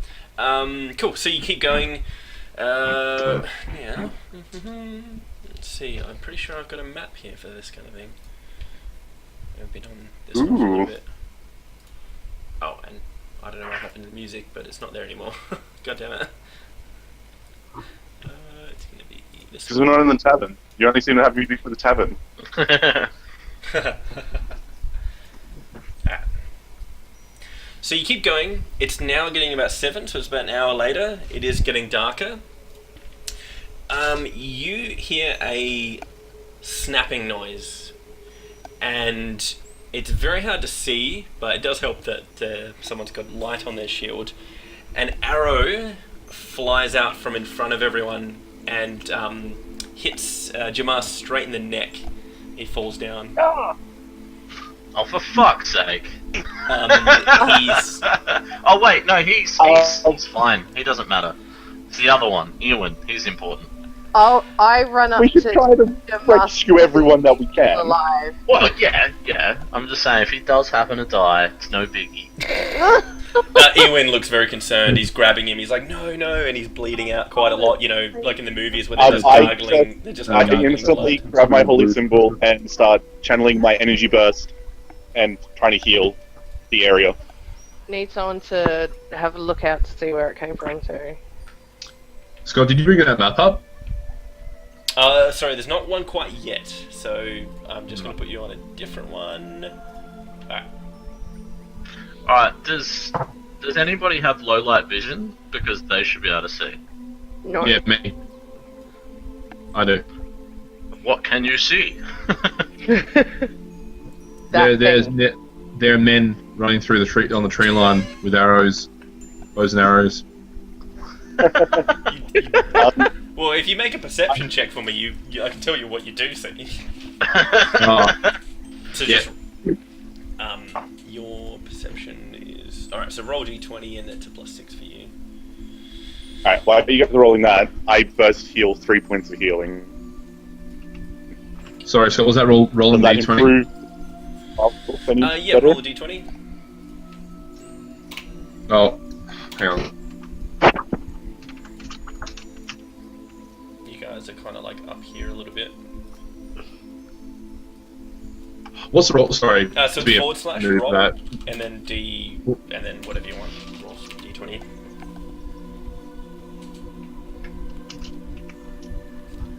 Cool. So you keep going. Yeah. Let's see. I'm pretty sure I've got a map here for this kind of thing. I've been on this one for a little Ooh. bit. Oh, and I don't know what happened to the music, but it's not there anymore. God damn it. It's gonna be this Because we're not in the tavern. You only seem to have music for the tavern. Ah. So you keep going. It's now getting about 7, so it's about an hour later. It is getting darker. You hear a snapping noise, and it's very hard to see, but it does help that someone's got light on their shield. An arrow flies out from in front of everyone and hits Jamar straight in the neck. He falls down. Oh, for fuck's sake! He's Oh wait, no, he's fine. He doesn't matter. It's the other one, Ewan. He's important. I run up We should to try to rescue everyone that we can. alive. Well, yeah. I'm just saying, if he does happen to die, it's no biggie. Ewan looks very concerned. He's grabbing him. He's like, no, and he's bleeding out quite a lot. You know, like in the movies where they're just gargling. They're just I can gargling instantly blood. grab my holy symbol and start channeling my energy burst and trying to heal the area. Need someone to have a look out to see where it came from too. Scott, did you bring that map up? Sorry, there's not one quite yet. So I'm just going to put you on a different one. Alright. Alright, does anybody have low light vision? Because they should be able to see. No. Yeah, me. I do. What can you see? There are men running through the tree on the tree line with arrows, bows and arrows. Well, if you make a perception check for me, I can tell you what you do see. Oh, So yeah. just your perception is alright. So roll d20 and that's a +6 for you. Alright, while you guys are rolling that, I burst heal 3 points of healing. sorry, Scott, was that rolling Does that d20? improve? Any Yeah, better? roll a d20. Oh, hang on. You guys are kind of like up here a little bit. What's the roll? Sorry. So to be a / noob roll, that. and then d, and then whatever you want. Roll d20.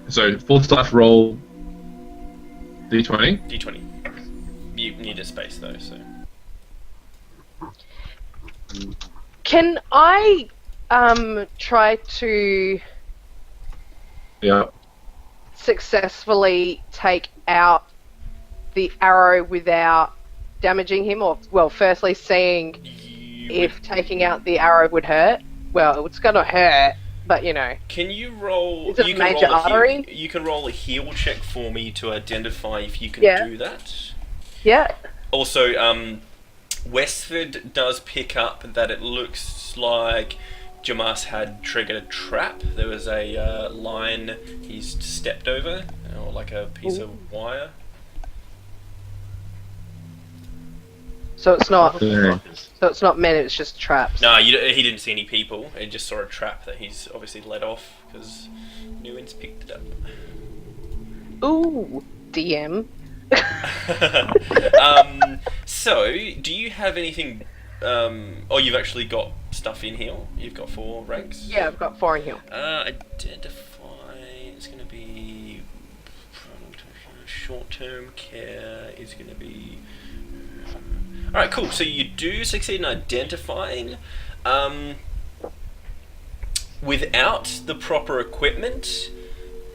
So / roll d20. D20. You need a space though, so. Can I try to Yeah. successfully take out the arrow without damaging him? Or, well, firstly seeing if taking out the arrow would hurt. Well, it's gonna hurt, but you know. Can you roll? Is it you a can major roll artery? You can roll a heal check for me to identify if you can Yeah. do that. Yeah. Also, Westford does pick up that it looks like Jamas had triggered a trap. There was a line he's stepped over, or like a piece of wire. So it's not. Yeah. So it's not men. It's just traps. No, he didn't see any people. He just saw a trap that he's obviously let off because Nguyen's picked it up. Ooh, DM. So, do you have anything? Oh, you've actually got stuff in here. You've got 4 ranks. Yeah, I've got 4 in here. Identify. is going to be short-term care is going to be. All right, cool. So you do succeed in identifying. Without the proper equipment,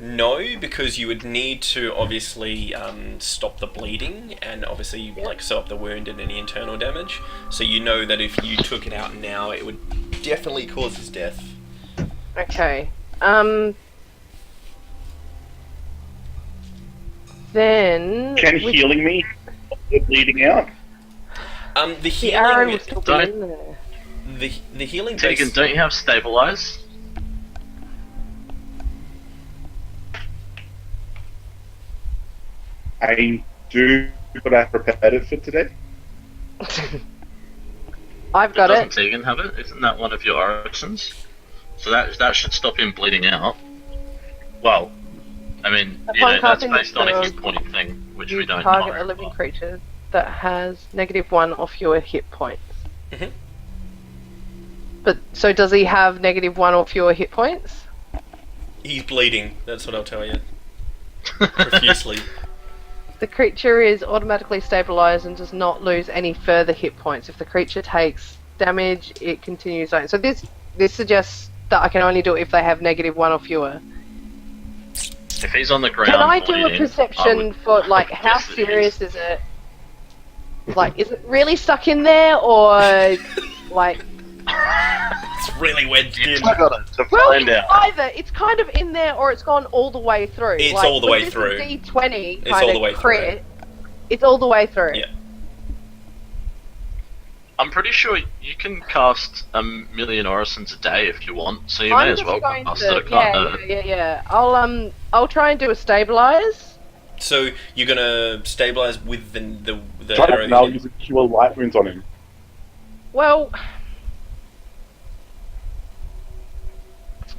no, because you would need to obviously stop the bleeding and obviously like sew up the wound and any internal damage. So you know that if you took it out now, it would definitely cause his death. Okay. Then. Can healing me stop the bleeding out? The arrow healing. will still be in there. The healing. Tegan, don't you have stabilize? I do, but I prepared it for today. I've got Doesn't it. Tegan have it? Isn't that one of your origins? So that should stop him bleeding out. Well, I mean, Upon that's casting based on a the hit point thing, which You we don't target know. a living creature that has -1 off your hit points. Mhm. But so does he have -1 off your hit points? He's bleeding. That's what I'll tell you. Profusely. The creature is automatically stabilized and does not lose any further hit points. If the creature takes damage, it continues on. So this suggests that I can only do it if they have -1 or fewer. If he's on the ground, Can I do a bleeding, I perception would for like how guess that it serious is it? Like, is it really stuck in there, or like? It's really wedged in. I got it to Well, find it's out. either it's kind of in there or it's gone all the way through. It's like, all the with way this through. D20 It's kind all of the way crit. It's all the way through. Yeah. I'm pretty sure you can cast 1,000,000 orisons a day if you want, so you I'm may as just well going cast to, it. It can't hurt. yeah. I'll try and do a stabilize. So you're gonna stabilize with the Try arrow. it now, you use a cure light wounds on him. Well,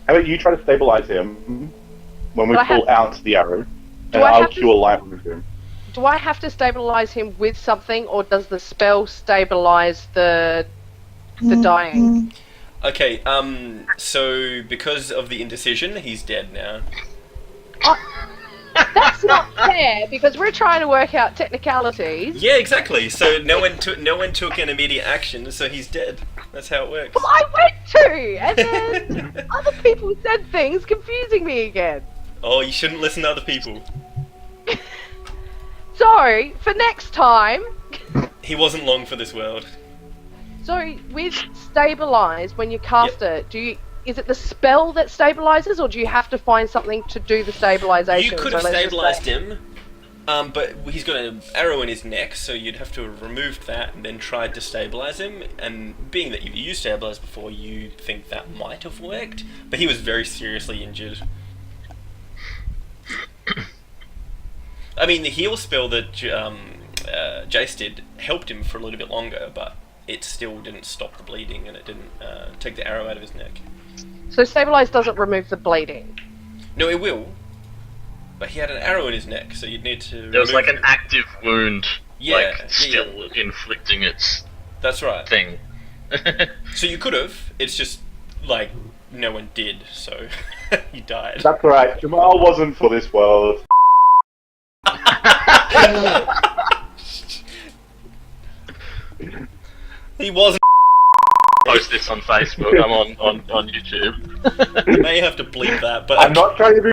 How about you try to stabilize him when we Do I pull have- out the arrow, Do and I I'll have to- cure light wounds him. do I have to stabilize him with something, or does the spell stabilize the dying? Okay. So because of the indecision, he's dead now. That's not fair because we're trying to work out technicalities. Yeah, exactly. So no one took an immediate action, so he's dead. That's how it works. Well, I went to, and then other people said things confusing me again. Oh, you shouldn't listen to other people. So, for next time, He wasn't long for this world. so with stabilize, when you cast it, is it the spell that stabilizes, or do you have to find something to do the stabilization? You could So have let's just stabilized say- him, but he's got an arrow in his neck, so you'd have to have removed that and then tried to stabilize him. And being that you've used stabilize before, you think that might have worked, but he was very seriously injured. I mean, the heal spell that Jace did helped him for a little bit longer, but it still didn't stop the bleeding, and it didn't take the arrow out of his neck. So stabilize doesn't remove the bleeding. No, it will. But he had an arrow in his neck, so you'd need to. There was like remove an it. active wound, Yeah, like still inflicting its That's right. thing. So you could have. It's just like no one did, so he died. That's right. Jamal wasn't for this world. He wasn't. Post this on Facebook. I'm on YouTube. You may have to bleep that, but I'm not trying to be.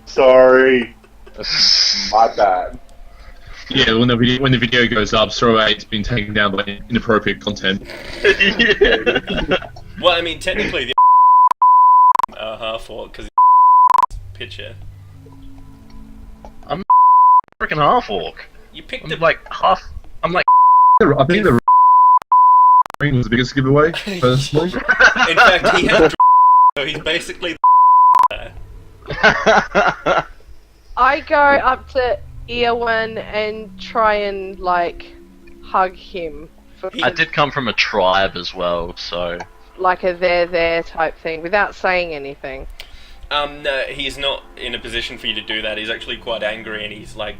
Sorry. My bad. Yeah, when the video goes up, throw out it's been taken down by inappropriate content. Well, I mean, technically the half orc because picture. Freaking half orc. You picked I'm it like half. I'm like. I think the ring was the biggest giveaway, personally. In fact, he had. So he's basically. I go up to Eowyn and try and like hug him for I did come from a tribe as well, so. like a there type thing without saying anything. No, he's not in a position for you to do that. He's actually quite angry, and he's like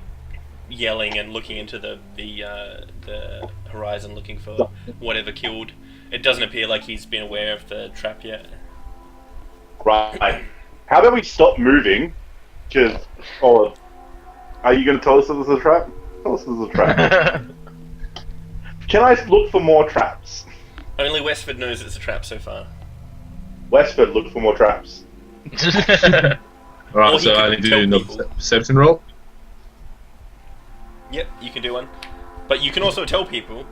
yelling and looking into the horizon, looking for whatever killed. It doesn't appear like he's been aware of the trap yet. Right. How about we stop moving Because, oh, are you going to tell us this is a trap? Tell us this is a trap. Can I look for more traps? Only Westford knows it's a trap so far. Westford, look for more traps. Or Alright, he so could I need to tell do another people. perception roll. Yep, you can do one. But you can also tell people,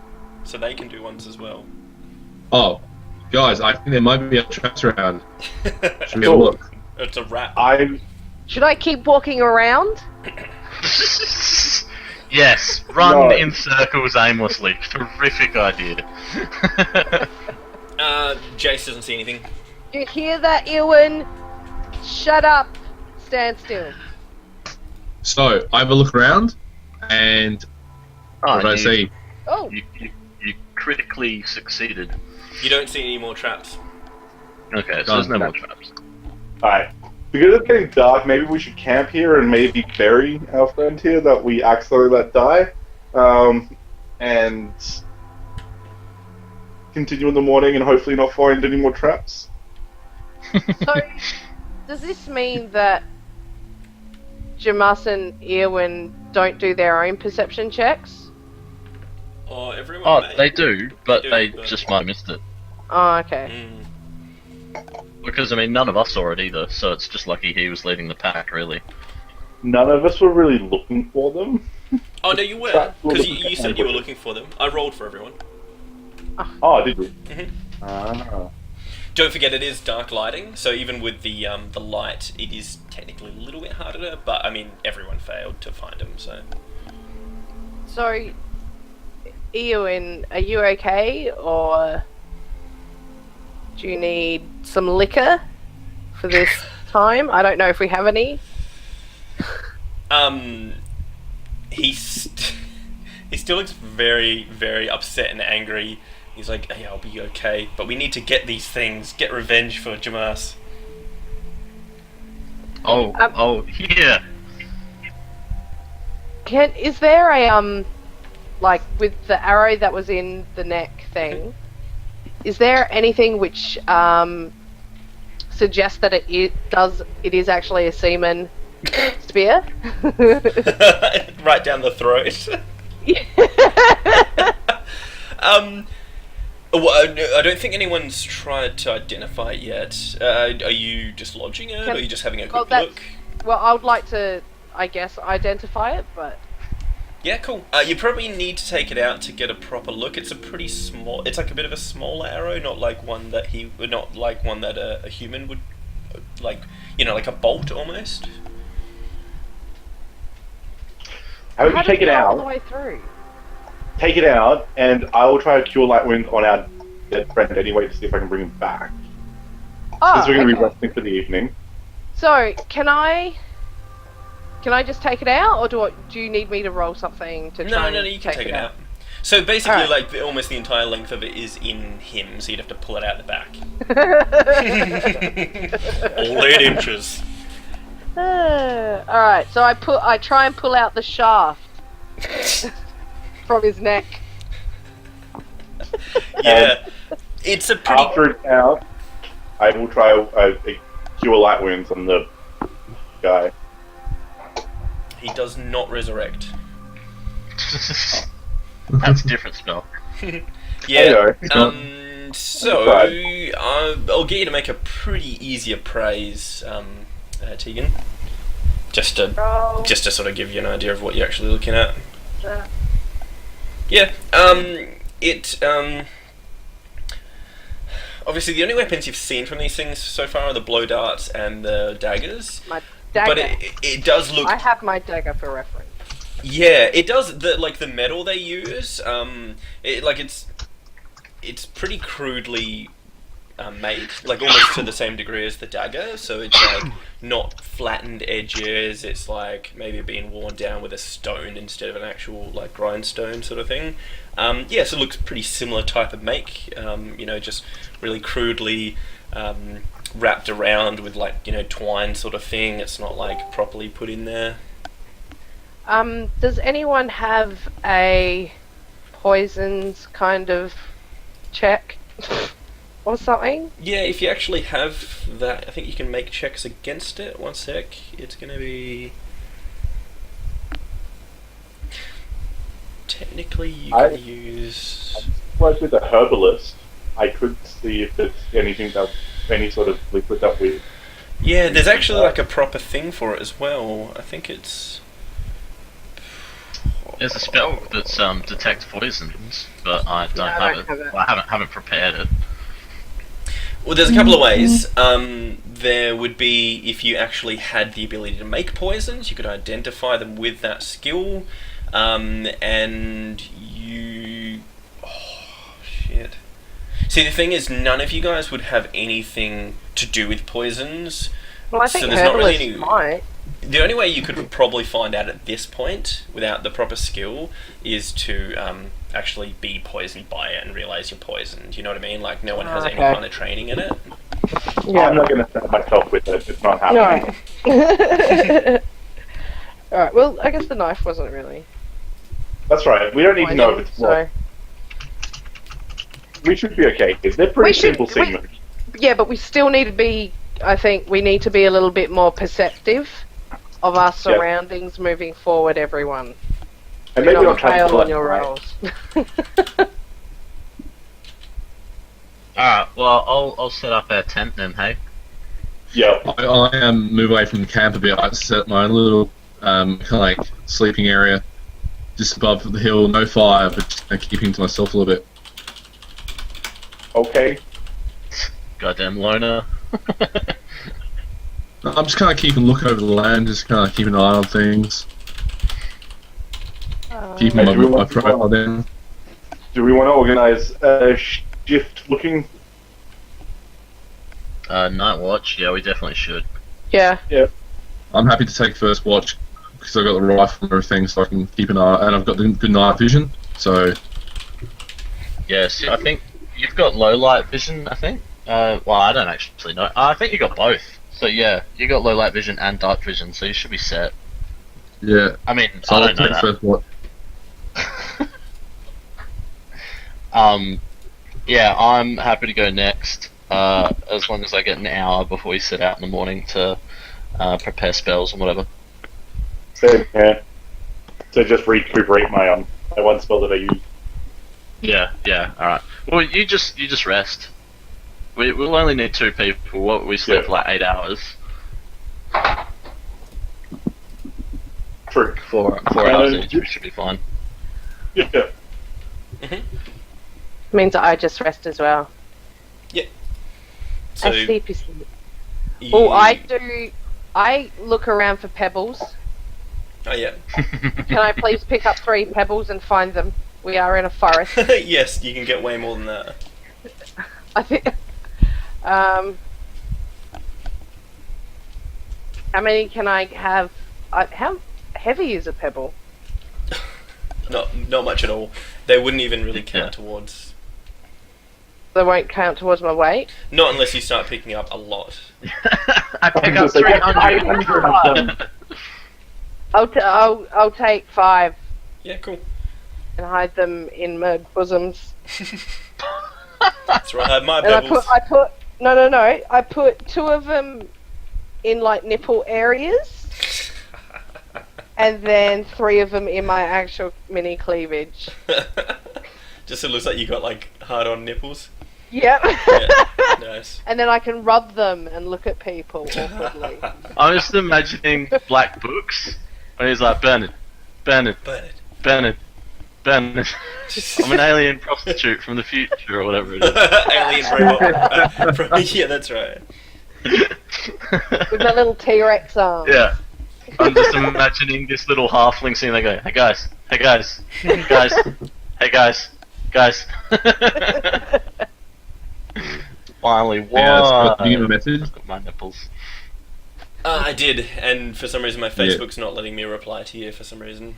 so they can do ones as well. Oh, guys, I think there might be traps around. Should we have a Cool. look? It's a wrap. Should I keep walking around? Yes, run No. in circles aimlessly. Terrific idea. Jace doesn't see anything. You hear that, Ewan? Shut up. Stand still. So, I have a look around, and what did I see? Oh, You critically succeeded. You don't see any more traps. Okay, so there's no more traps. Alright. Because it's getting dark, maybe we should camp here and maybe bury our friend here that we accidentally let die. And continue in the morning and hopefully not find any more traps. so does this mean that Jamas and Eowyn don't do their own perception checks? Oh, everyone Oh, may. they do, but They they do, but- just might have missed it. Oh, okay. Because, I mean, none of us saw it either, so it's just lucky he was leading the pack, really. None of us were really looking for them. Oh, no, you were. Traps were Because looking you for said you were ambushes. looking for them. I rolled for everyone. Oh, did we? Mhm. Ah. Don't forget it is dark lighting, so even with the light, it is technically a little bit harder, but, I mean, everyone failed to find them, so... So, Eowyn, are you okay, or do you need some liquor for this time? I don't know if we have any. He still looks very, very upset and angry. He's like, hey, I'll be okay, but we need to get these things, get revenge for Jamas. Oh, yeah. Is there a, like, with the arrow that was in the neck thing, is there anything which, suggests that it is actually a seaman spear? Right down the throat. Well, I don't think anyone's tried to identify it yet. Are you just lodging it, or are you just having a quick look? Well, I would like to, I guess, identify it, but... Yeah, cool. You probably need to take it out to get a proper look. It's a pretty small... It's like a bit of a small arrow, not like one that a human would... Like, you know, like a bolt, almost. How about you take it all the out? way through? Take it out, and I will try to cure light wounds on our dead friend anyway to see if I can bring him back. Oh, Since we're going to be okay. resting for the evening. So, can I just take it out, or do you need me to roll something to try No, and you can take it out. So basically, Alright. like, almost the entire length of it is in him, so you'd have to pull it out the back. All 8 inches. Alright, so I try and pull out the shaft from his neck. Yeah. It's a pretty... After it's out, I will try a cure light wounds on the guy. He does not resurrect. That's a different spell. Yeah. Heyo. So, I'll get you to make a pretty easy appraise, Tegan. Just to sort of give you an idea of what you're actually looking at. Yeah. Obviously, the only weapons you've seen from these things so far are the blow darts and the daggers. My dagger. But it does look... I have my dagger for reference. Yeah, it does. The metal they use, it's pretty crudely made, like almost to the same degree as the dagger. So it's like not flattened edges. It's like maybe being worn down with a stone instead of an actual like grindstone sort of thing. Yeah, so it looks pretty similar type of make. Just really crudely wrapped around with like twine sort of thing. It's not like properly put in there. Does anyone have a poisons kind of check? or something? Yeah, if you actually have that, I think you can make checks against it. One sec. It's going to be... Technically, you can use... Like with the herbalist, I could see if there's anything that, any sort of liquid that we... Yeah, there's actually like a proper thing for it as well. I think it's... There's a spell that's detect poisons, but I don't have it. Well, I haven't prepared it. Well, there's a couple of ways. There would be, if you actually had the ability to make poisons, you could identify them with that skill, and you... Oh, shit. See, the thing is, none of you guys would have anything to do with poisons. Well, I think so there's not really herbalists any... might. The only way you could probably find out at this point, without the proper skill, is to actually be poisoned by it and realise you're poisoned. You know what I mean? Like, no one has any kind of training in it. Yeah. I'm not going to set myself with it. It's not happening. No. Alright, well, I guess the knife wasn't really. That's right. We don't need to know if it's what. We should be okay, because they're pretty simple seeming. Yeah, but we still need to be, I think, we need to be a little bit more perceptive of our surroundings moving forward, everyone. And maybe not try fail to on your rolls. Alright, well, I'll set up our tent then, hey? Yeah. I am move away from the camp a bit. I set my own little kind of like sleeping area just above the hill. No fire, but just keeping to myself a little bit. Okay. Goddamn loner. I'm just kind of keeping a look over the land, just kind of keeping an eye on things. Keeping my profile down. Do we want to organise a shift looking? Night watch, yeah, we definitely should. Yeah. Yeah. I'm happy to take first watch because I've got the rifle and everything, so I can keep an eye, and I've got the good night vision. So. Yes, I think you've got low light vision. I think. Well, I don't actually know. I think you got both. So yeah, you got low light vision and dark vision, so you should be set. Yeah. I mean, So I I'll don't know take that. first watch. Yeah, I'm happy to go next. As long as I get an hour before we set out in the morning to prepare spells and whatever. Same here. So just recuperate my one spell that I use. Yeah, alright. Well, you just rest. We'll only need 2 people. We sleep for like 8 hours. True. 4 hours each, we should be fine. Yeah. Means that I just rest as well. So I sleep. Oh, I look around for pebbles. Oh, yeah. Can I please pick up 3 pebbles and find them? We are in a forest. Yes, you can get way more than that. I think. How many can I have? How heavy is a pebble? Not much at all. They wouldn't even really count towards... They won't count towards my weight? Not unless you start picking up a lot. I pick up 300. I'll take 5 Yeah, cool. and hide them in my bosoms. That's right, I have my And pebbles. I put no. I put 2 of them in like nipple areas, and then 3 of them in my actual mini cleavage. Just so it looks like you got like hard-on nipples. Yep. Yeah, nice. And then I can rub them and look at people awkwardly. I'm just imagining Black Books when he's like, Bernard. I'm an alien prostitute from the future or whatever it is. Alien robot. Yeah, that's right. With my little T-Rex arm. Yeah. I'm just imagining this little halfling scene. They go, hey guys. Finally, one. Yeah, did you get a message? Got my nipples. I did, and for some reason my Facebook's not letting me reply to you for some reason.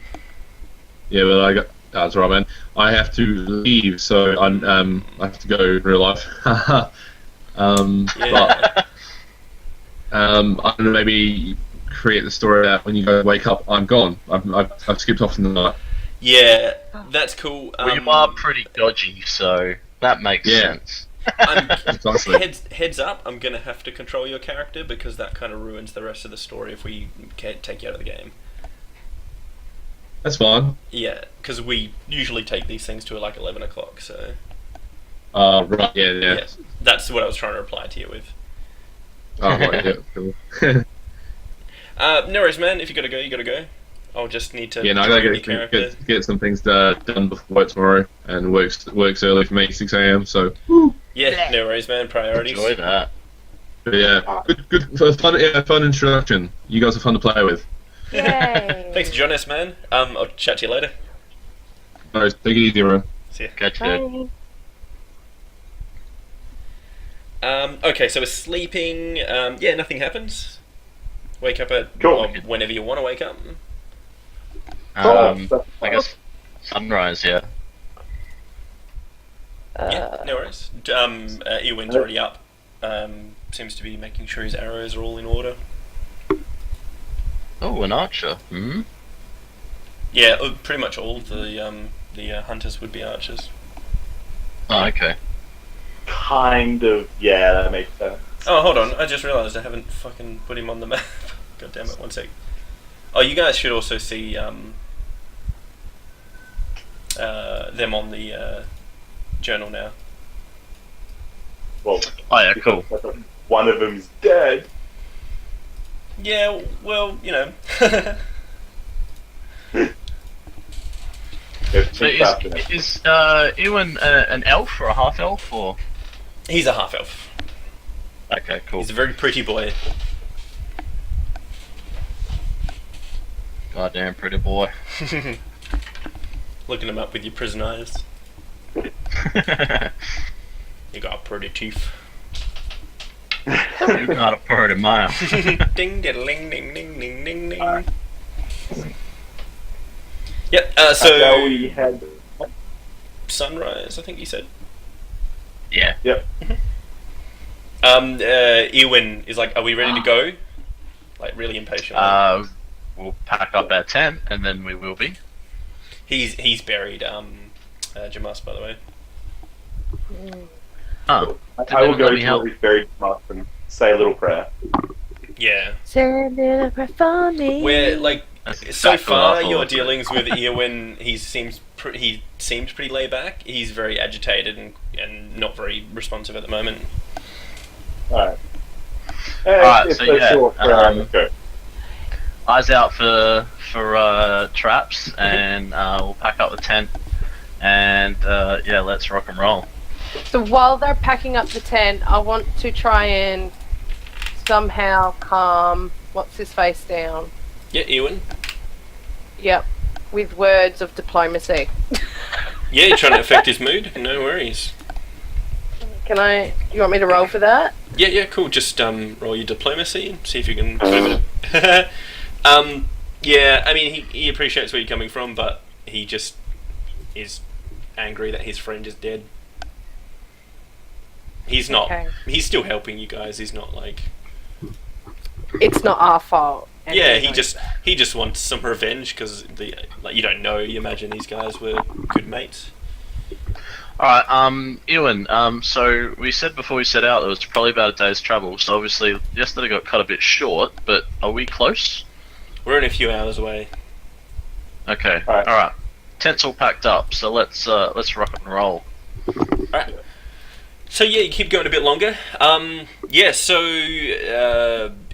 Yeah, but I got. That's right, man. I have to leave, so I have to go in real life. Yeah. But I don't know, maybe create the story out when you go wake up. I'm gone. I've skipped off in the night. Yeah, that's cool. Well, you are pretty dodgy, so that makes sense. Precisely. heads up, I'm gonna have to control your character because that kind of ruins the rest of the story if we can't take you out of the game. That's fine. Yeah, because we usually take these things to like 11 o'clock, so... Right, yeah. Yeah, that's what I was trying to reply to you with. Oh, right, yeah. Cool. No worries, man. If you gotta go, you gotta go. I'll just need to Yeah, no, I train gotta your character. get some things done before work tomorrow, and works early for me, 6 a.m. So Yeah, no worries, man. Priorities. Enjoy that. but yeah, good fun introduction. You guys are fun to play with. Yay! Thanks for joining us, man. I'll chat to you later. No, take it easy, everyone. See ya. Catch you. Bye. Okay, so we're sleeping. Yeah, nothing happens. Wake up at Cool. whenever you want to wake up. I guess sunrise, yeah. Yeah, no worries. Ewan's already up. Seems to be making sure his arrows are all in order. Oh, an archer. Hmm? Yeah, pretty much all of the hunters would be archers. Oh, okay. Kind of, yeah, that makes sense. Oh, hold on. I just realised I haven't fucking put him on the map. God damn it, one sec. Oh, you guys should also see them on the journal now. Well, Oh, yeah, cool. one of them's dead. Yeah, well, you know. There's So two traps in it. is Ewan an elf or a half elf or? He's a half elf. Okay, cool. He's a very pretty boy. Goddamn pretty boy. Looking him up with your prison eyes. You got pretty teeth. You got a pretty mile. Ding, diddling, ding, ding, ding, ding, ding. Yep. So Now we had. sunrise, I think you said. Yeah. Yep. Ewan is like, "Are we ready to go?" Like really impatient. We'll pack up our tent and then we will be. He's buried. Jamas, by the way. Oh. I will go let me to help. where he's buried up and say a little prayer. Yeah. Send it a prayer for me. Where like That's so exactly far what I your thought. dealings with Ewan, he seems pretty laid back. He's very agitated and not very responsive at the moment. Alright. Alright, so yeah, Let's go. Eyes out for traps and we'll pack up the tent and yeah, let's rock and roll. So while they're packing up the tent, I want to try and somehow calm what's his face down. Yeah, Ewan. Yep, with words of diplomacy. Yeah, you're trying to affect his mood. No worries. Can I? You want me to roll for that? Yeah, cool. Just roll your diplomacy and see if you can. Yeah, I mean he appreciates where you're coming from, but he just is angry that his friend is dead. He's not. Okay. He's still helping you guys. He's not like. It's not our fault. Yeah, Anyway. he just wants some revenge because you don't know. You imagine these guys were good mates. Alright, Ewan, so we said before we set out it was probably about a day's travel, so obviously yesterday got cut a bit short, but are we close? We're only a few hours away. Okay, Alright. alright. Tent's all packed up, so let's rock and roll. Alright. So yeah, you keep going a bit longer. Yeah, so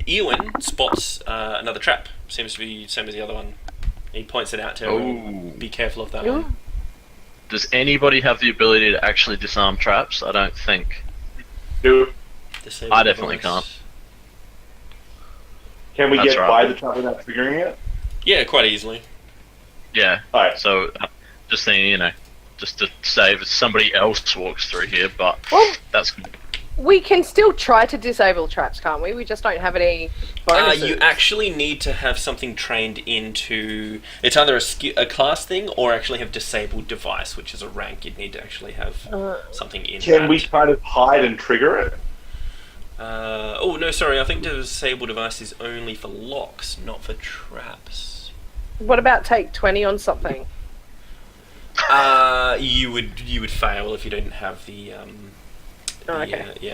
Ewan spots another trap. Seems to be the same as the other one. He points it out to everyone. Ooh. Be careful of that Ooh. one. Does anybody have the ability to actually disarm traps? I don't think. Do Disable I definitely device. Can we That's get right. by the trap without triggering it? Yeah, quite easily. Yeah, Alright. so just saying, just to save if somebody else walks through here, but Well, that's good. we can still try to disable traps, can't we? We just don't have any bonuses. You actually need to have something trained into. It's either a class thing or actually have disabled device, which is a rank. You'd need to actually have something in Can that. we kind of hide and trigger it? Oh no, sorry. I think the disabled device is only for locks, not for traps. What about take 20 on something? You would fail if you didn't have the Oh, okay. Yeah,